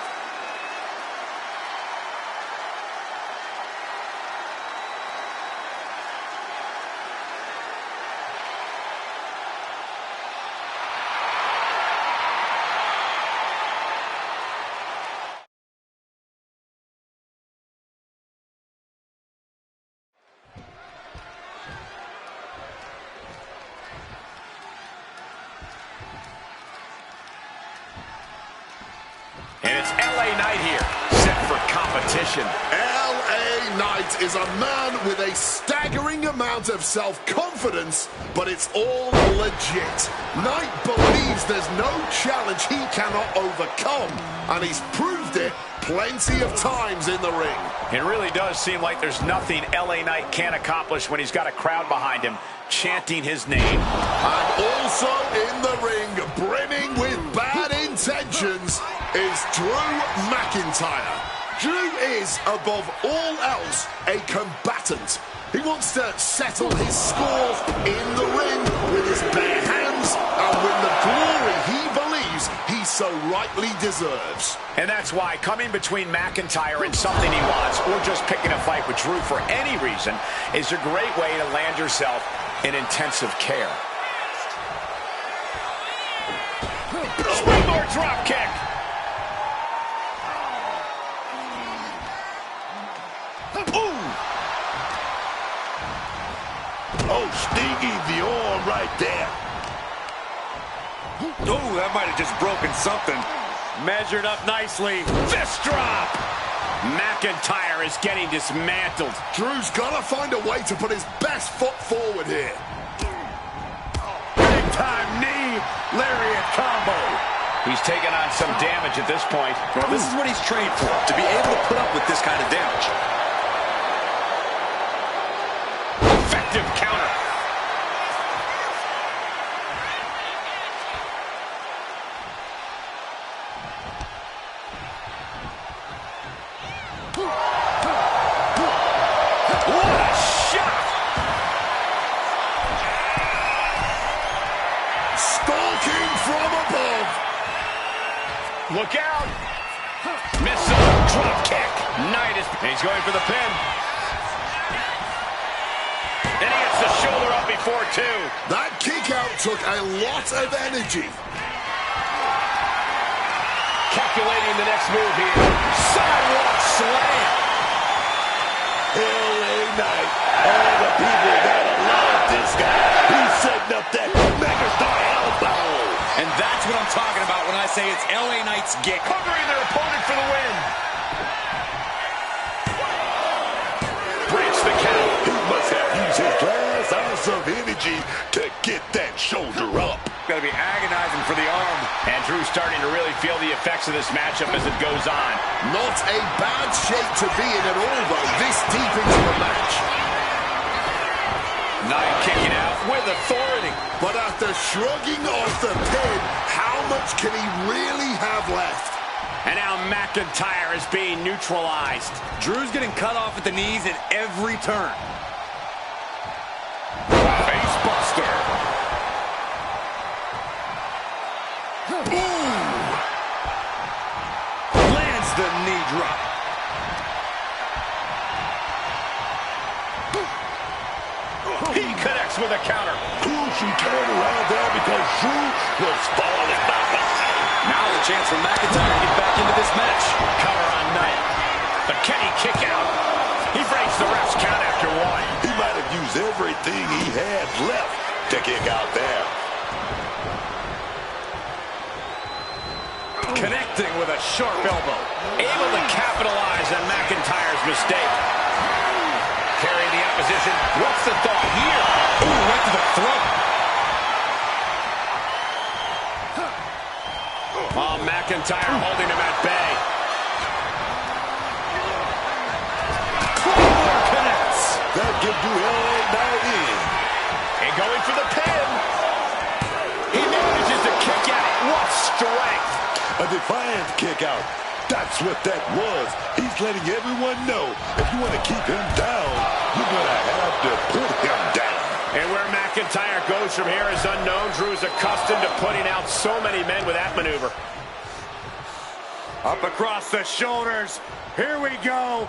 And it's LA Knight here, set for competition. LA Knight is a man with a staggering amount of self-confidence, but it's all legit. Knight believes there's no challenge he cannot overcome, and he's proved it plenty of times in the ring. It really does seem like there's nothing LA Knight can't accomplish when he's got a crowd behind him chanting his name. And also in the ring, brimming with bad intentions, is Drew McIntyre. Drew is, above all else, a combatant. He wants to settle his scores in the ring with his bare hands and win the glory he believes he so rightly deserves. And that's why coming between McIntyre and something he wants, or just picking a fight with Drew for any reason, is a great way to land yourself in intensive care. Springboard drop kick. Oh, stinging the arm right there. Oh, that might have just broken something. Measured up nicely. Fist drop. McIntyre is getting dismantled. Drew's got to find a way to put his best foot forward here. Big time knee, lariat combo. He's taking on some damage at this point. Well, this is what he's trained for, to be able to put up with this kind of damage. Effective counter. What a shot! Stalking from above. Look out! Missile drop kick. Knight is. He's going for the pin. And he gets the shoulder up before two. That kick out took a lot of energy. Calculating the next move here. Sidewalk slam. LA Knight, all the people gotta love this guy. He's setting up that megastar elbow. And that's what I'm talking about when I say it's LA Knight's gig. Covering their opponent for the win. Breaks the count. He must have used his last ounce of energy to get that shoulder up. Got to be agonizing for the arm. And Drew's starting to really feel the effects of this matchup as it goes on. Not a bad shape to be in at all, though, this deep into the match. Knight kicking out with authority. But after shrugging off the pin, how much can he really have left? And now McIntyre is being neutralized. Drew's getting cut off at the knees at every turn. Face buster. Lands the knee drop. He connects with a counter. She turned around there because Drew was falling behind. Now the chance for McIntyre to get back into this match. Cover on Knight. But can he kick out? He breaks the ref's count after one. He might have used everything he had left to kick out there. Connecting with a sharp elbow. Able to capitalize on McIntyre's mistake. Carrying the opposition. What's the thought here? Ooh, right to the throat. Oh, McIntyre holding him at bay. Connects. That could do LA Knight in. And going for the pin. He manages to kick out. What strength. A defiant kick out. That's what that was. He's letting everyone know if you want to keep him down, you're going to have to put him down. And where McIntyre goes from here as unknown. Drew's accustomed to putting out so many men with that maneuver. Up across the shoulders. Here we go.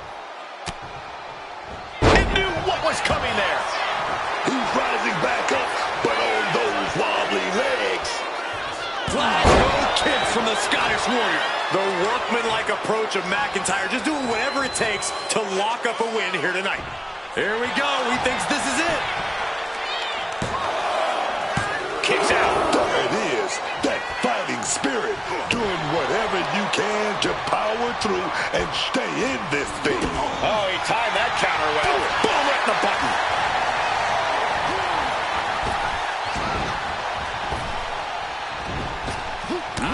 He knew what was coming there. He's rising back up, but on those wobbly legs. Glasgow kicks from the Scottish Warrior. The workmanlike approach of McIntyre, just doing whatever it takes to lock up a win here tonight. Here we go. He thinks this is it. Kicks out. There it is. That fighting spirit. Doing whatever you can to power through and stay in this thing. Oh, he timed that counter well. Boom, right in the button.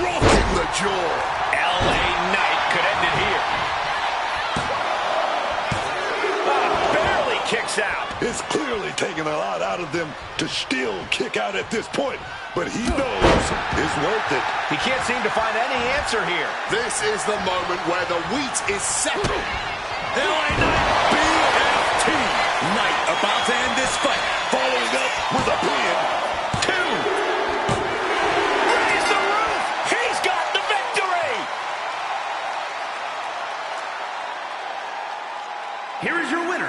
Rocking the jaw. LA Knight could end it here. Barely kicks out. It's clearly taking a lot out of them to still kick out at this point, but he knows it's worth it. He can't seem to find any answer here. This is the moment where the wheat is settled. LA Knight, BFT. Knight about to end this fight. Following up with a pin. Two. Raise the roof. He's got the victory. Here is your winner,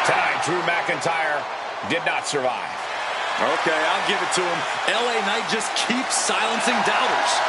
Tonight, Drew McIntyre did not survive. Okay, I'll give it to him. LA Knight just keeps silencing doubters.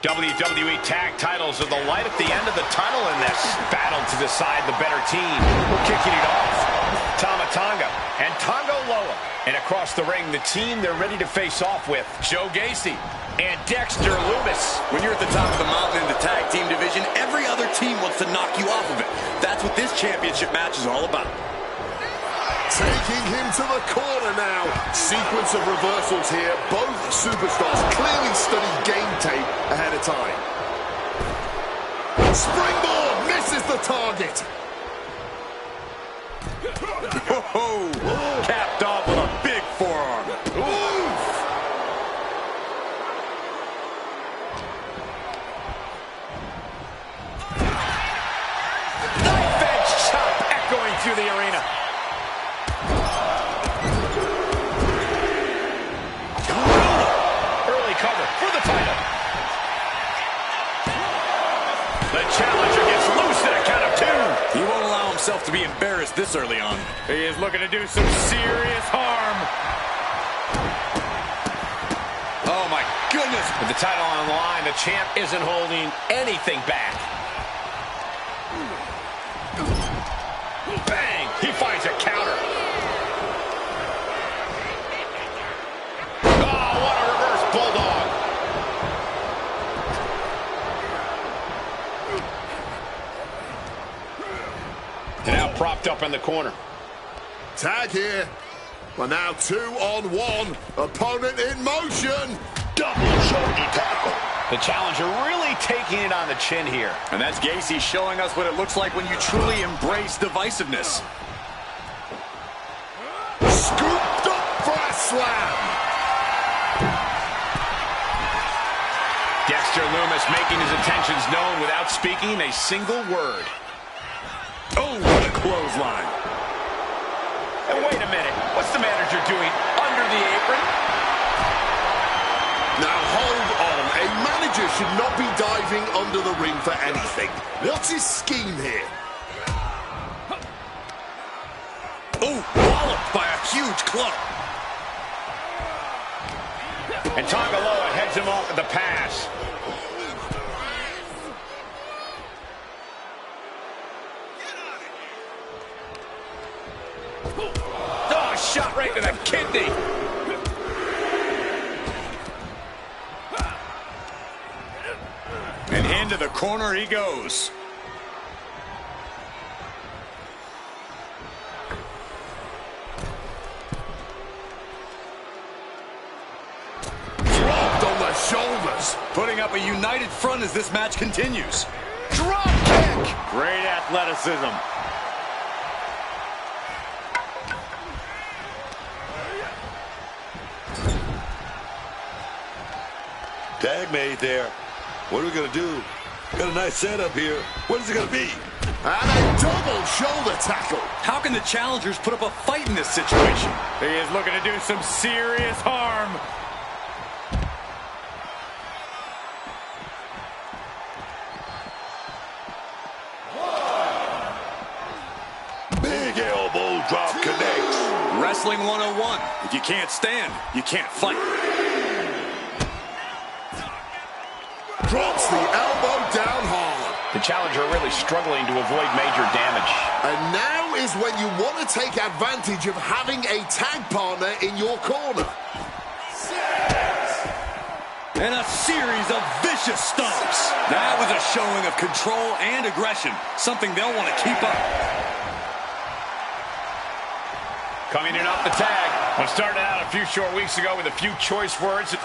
WWE Tag Titles are the light at the end of the tunnel in this battle to decide the better team. We're kicking it off. Tama Tonga and Tonga Loa. And across the ring, the team they're ready to face off with, Joe Gacy and Dexter Lumis. When you're at the top of the mountain in the tag team division, every other team wants to knock you off of it. That's what this championship match is all about. Taking him to the corner now. Sequence of reversals here. Both superstars clearly studied game tape ahead of time. Springboard misses the target. Oh, capped off with a big forearm. Oof. Knife edge chop echoing through the arena. Early cover for the title. The challenger gets loose at a count of two. He won't allow himself to be embarrassed this early on. He is looking to do some serious harm. Oh, my goodness. With the title on the line, the champ isn't holding anything back. Bang! He finds a counter. Oh, what a reverse bulldog. And now propped up in the corner. Tag here. Well, now 2-on-1. Opponent in motion. Double shoulder tackle. The challenger really taking it on the chin here. And that's Gacy showing us what it looks like when you truly embrace divisiveness. Scooped up for a slam. Dexter Lumis making his intentions known without speaking a single word. Oh, what a clothesline. And wait a minute, what's the manager doing under the apron? Now hold on. A manager should not be diving under the ring for anything. What's his scheme here? Oh, walloped by a huge club. And Tonga Loa heads him off with the pass. Oh, shot right to the kidney. And into the corner he goes. Dropped on Putting up a united front as this match continues. Drop kick! Great athleticism. Tag made there. What are we going to do? Got a nice setup here. What is it going to be? And a double shoulder tackle. How can the challengers put up a fight in this situation? He is looking to do some serious harm. Big elbow drop connects. Wrestling 101. If you can't stand, you can't fight. Drops the elbow down hard. The challenger really struggling to avoid major damage. And now is when you want to take advantage of having a tag partner in your corner. And a series of vicious stomps. That was a showing of control and aggression, something they'll want to keep up. Coming in off the tag. Well, started out a few short weeks ago with a few choice words.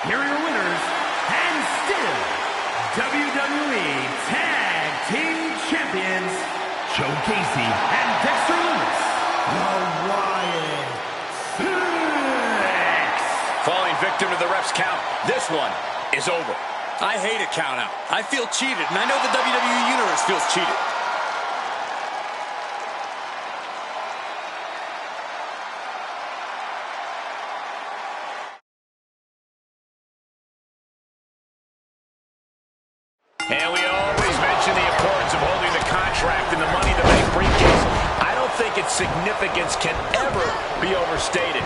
Here are your winners, and still WWE Tag Team Champions, Joe Casey and Dexter Lewis, the Wyatt Six. Falling victim to the ref's count. This one is over. I hate a count out. I feel cheated, and I know the WWE Universe feels cheated. And we always mention the importance of holding the contract and the Money in the Bank briefcase. I don't think its significance can ever be overstated.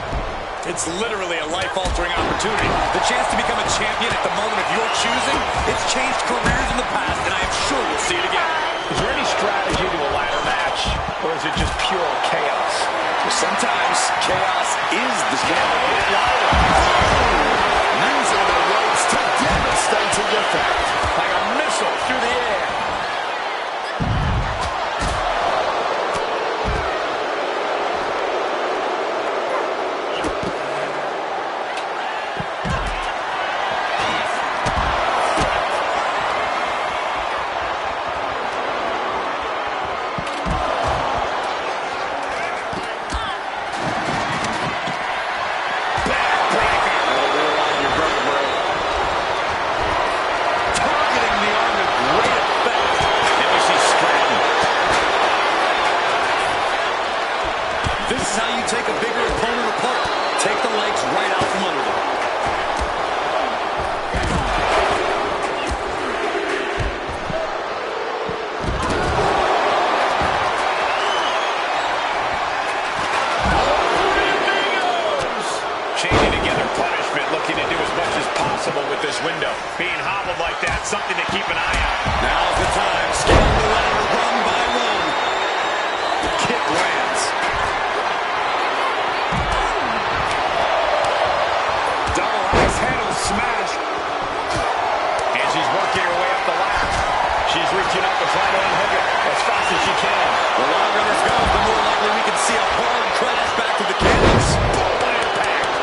It's literally a life-altering opportunity. The chance to become a champion at the moment of your choosing. It's changed careers in the past, and I am sure we'll see it again. Is there any strategy to a ladder match, or is it just pure chaos? Sometimes chaos is the strategy. Using the ropes to devastating effect. Like a missile through the air. Take a bigger opponent apart. Take the legs right out from under them. Chaining together punishment, looking to do as much as possible with this window. Being hobbled like that, something to keep an eye on. Now's the time. Scaling the ladder rung by rung. The kick lands. Smash. And she's working her way up the ladder. She's reaching up and trying to unhook it as fast as she can. The longer this goes, the more likely we can see a hard crash back to the canvas. Boom, impact.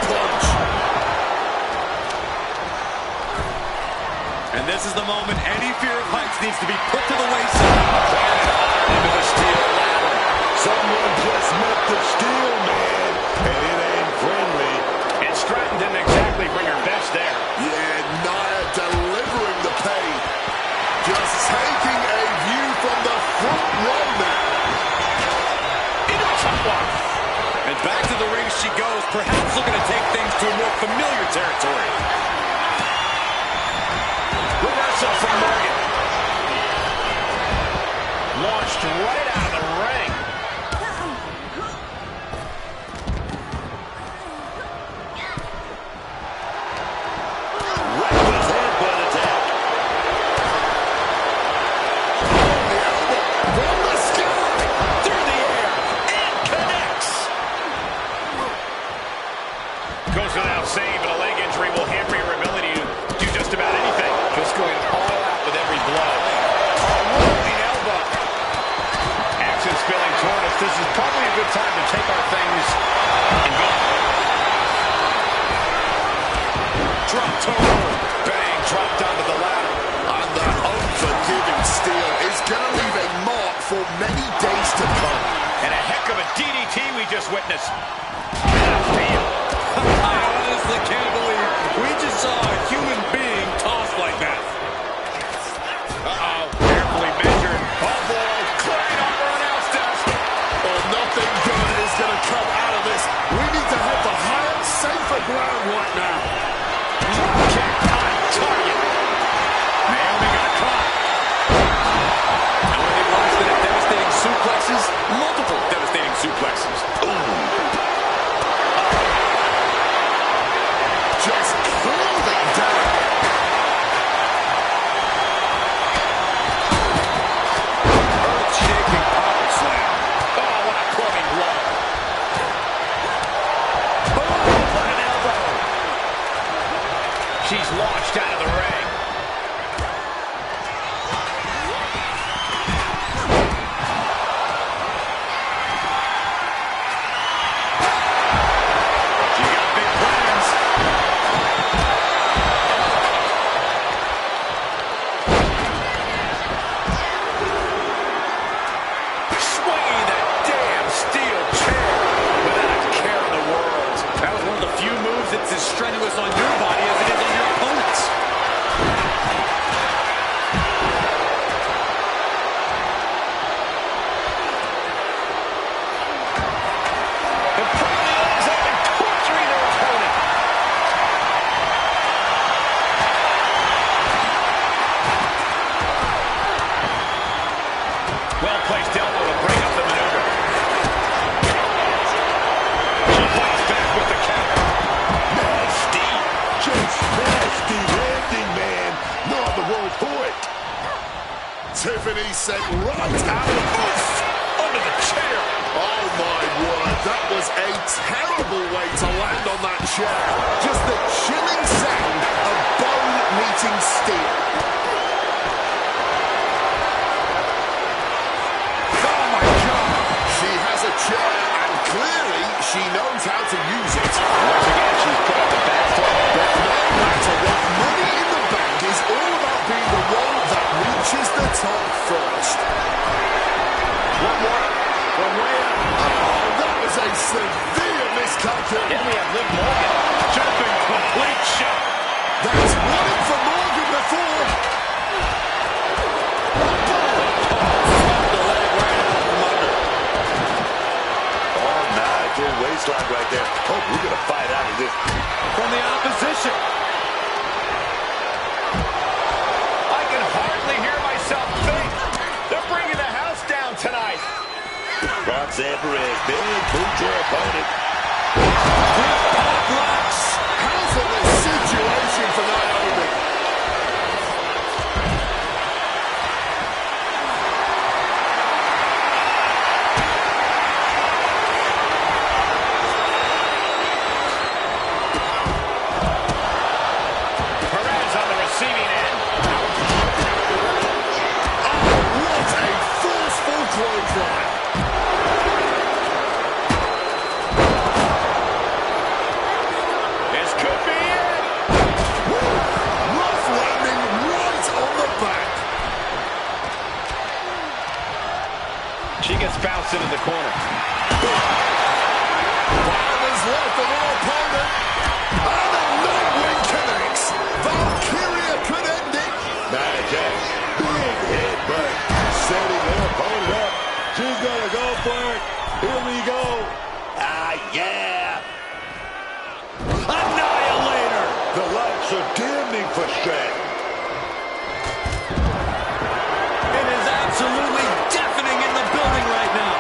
Punch. And this is the moment any fear of heights needs to be put to the wayside. Into the steel ladder. Someone just met the steel, man, and it ain't friendly. And Stratton didn't exactly bring her best there. Yeah, Nia delivering the pain. Just taking a view from the front row now. Into a top one. And back to the ring she goes, perhaps looking to take things to a more familiar territory. Reversal from Morgan. Launched right out of the ring. Reckless headbutt attack. The elbow from the sky. Through the air. And connects. Goes without saying, but a leg injury will hamper your ability to do just about anything. Just going all out with every blow. this is probably a good time to take our things and go. Drop toe. Bang, dropped onto the ladder. And that unforgiving steel is going to leave a mark for many days to come. And a heck of a DDT we just witnessed. I honestly can't believe we just saw a human being tossed like that. Uh-oh, carefully measured. Oh, boy, clearing up our announce desk. Well, nothing good is going to come out of this. We need to head for higher, safer ground right now. Kick on target. Naomi got caught. And when they launched it at devastating suplexes, multiple devastating suplexes. Just clothing down. Earth-shaking power slam. Oh, what a clubbing blow. Boom, what an elbow. She's launched out of the ring. She got big plans. Swinging that damn steel chair without a care in the world. That was one of the few moves that's as strenuous on your body as it is on your opponent's. And pulling the arms up and torturing their opponent. Well-placed elbow to break up the maneuver. She fights back with the counter. Nasty. Just nasty landing, man. No other word for it. Tiffany sent right out of off. Under the chair. Oh my word, that was a terrible way to land on that chair. Just the chilling sound of bone meeting steel. Oh my God. She has a chair and clearly she knows how to use it. Once again, she's put up the back foot. But no matter what, Money in the Bank is all about being the one that reaches the top first. One more. From way up. Oh, that was a severe miscalculation. Then we have Liv Morgan. Jumping complete shot. That's one for Morgan before. Oh, nah, good waistline right there. Oh, we're going to fight out of this. From the opposition. I can hardly hear myself think. They're bringing the house down tonight. Roxanne Perez, big boot to her opponent. How's the situation for Naomi? Perez on the receiving end. Oh, what a forceful clothesline. This could be it. Rough landing right on the back. She gets bounced into the corner. Violence left of her opponent. And a no-win connects. Valkyria could end it. Nia Jax, big headbutt, setting her opponent up. She's gonna go for it. Here we go. Ah, yeah. Annihilator. The lights are dimming for strength. It is absolutely deafening in the building right now.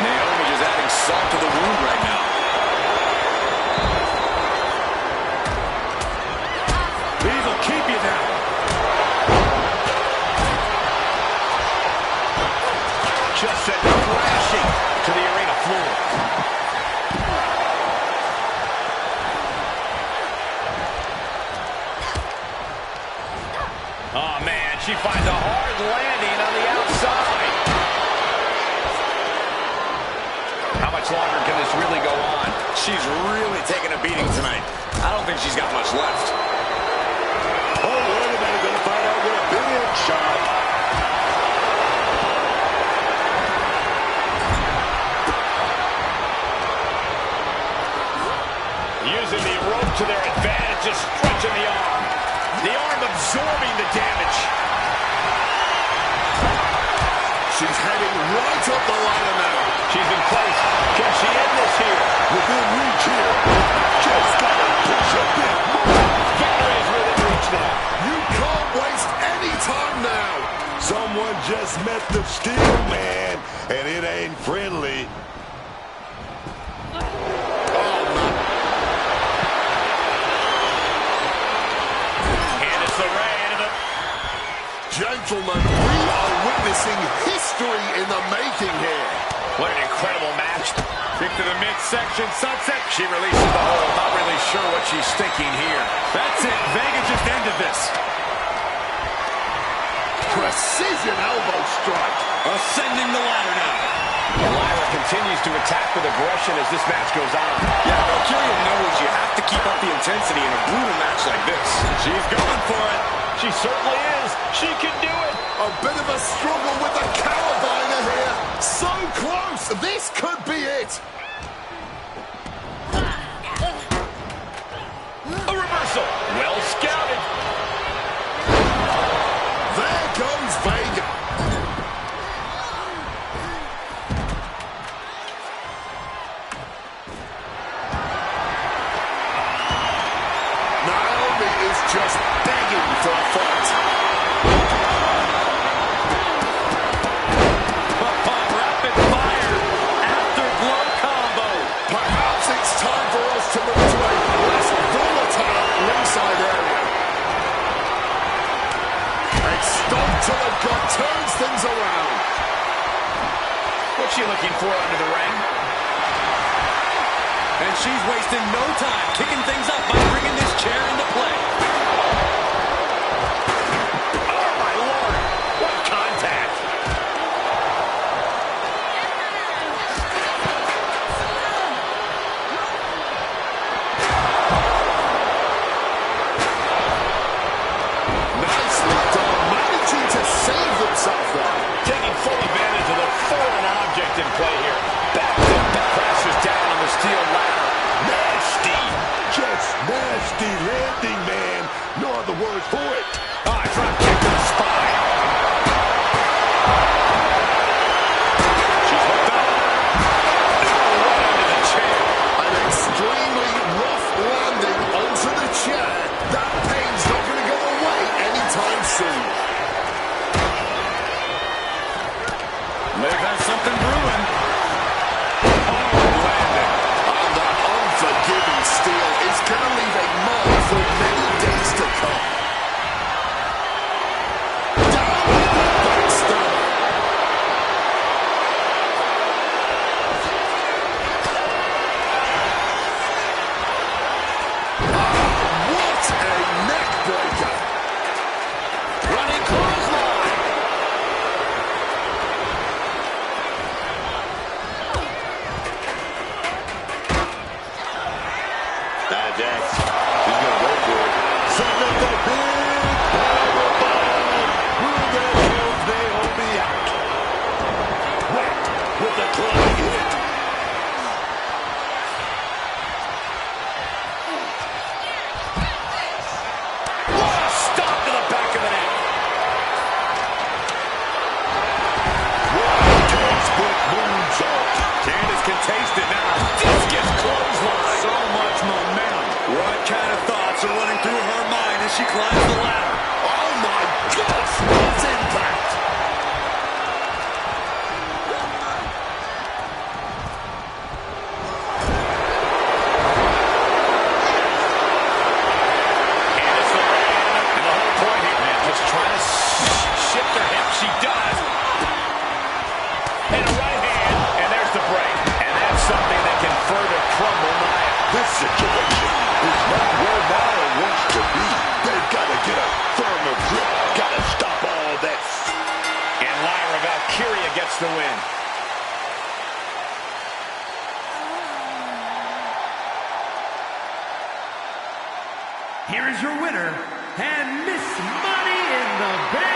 Naomi just adding salt to the wound right now. These will keep you down. floor. Oh, man, she finds a hard landing on the outside. How much longer can this really go on? She's really taking a beating tonight. I don't think she's got much left. Oh, wait a minute. Gonna find out with a big shot. Using the rope to their advantage, just stretching the arm. The arm absorbing the damage. She's heading right up the ladder now. She's in place. Can she end this here? Within reach here. Just gotta push a bit more. Victory is within reach now. You can't waste any time now. Someone just met the steel man, and it ain't friendly. Gentlemen, we are witnessing history in the making here. What an incredible match. Kick to the midsection, sunset. She releases the hold. Not really sure what she's thinking here. That's it. Vega just ended this. Precision elbow strike. Ascending the ladder now. Lyra continues to attack with aggression as this match goes on. Yeah, Valkyria knows you have to keep up the intensity in a brutal match like this. She's going for it. She certainly is. She can do it. A bit of a struggle with the carabiner here. So close. This could be it. A reversal. Well scouted. There goes Vega. Naomi is just begging for a fight. Rapid fire. Afterglow combo. Perhaps it's time for us to move to a less volatile ringside area. A stomp to the gut turns things around. What's she looking for under the ring? And she's wasting no time kicking things up by bringing this chair into play. Oh, my Lord. What contact. Nicely done, managing to save themselves there. Taking full advantage of the foreign object in play here. Back to back crashes down on the steel ladder. Nasty. Just nasty landing, man. No other word for it. Ah, front kick to the spine. She's hooked up. Oh, right into the chair. An extremely rough landing onto the chair. That pain's not going to go away anytime soon. They've had something brewing. And that unforgiving steel is going to leave a mark for many days to come. Down with the backstabber. What a neck breaker. Running clothesline. Jax, he's gonna go for it. Setting up the big powerbomb. Will that help Naomi out? Whacked with the clubbing hit. What a stop to the back of the neck. What a textbook moonsault. Candace can taste it now. Discus clothesline. So much momentum. What kind of thoughts are running through her mind as she climbs the ladder? Oh my gosh, what impact! Candace the ran. And the whole point here, man, just trying to shift her hip. She does. And a right hand. And there's the break. And situation is not where Nyla wants to be. They've got to get a firmer grip. Got to stop all this. And Lyra Valkyria gets the win. Here is your winner, and Miss Money in the Bank,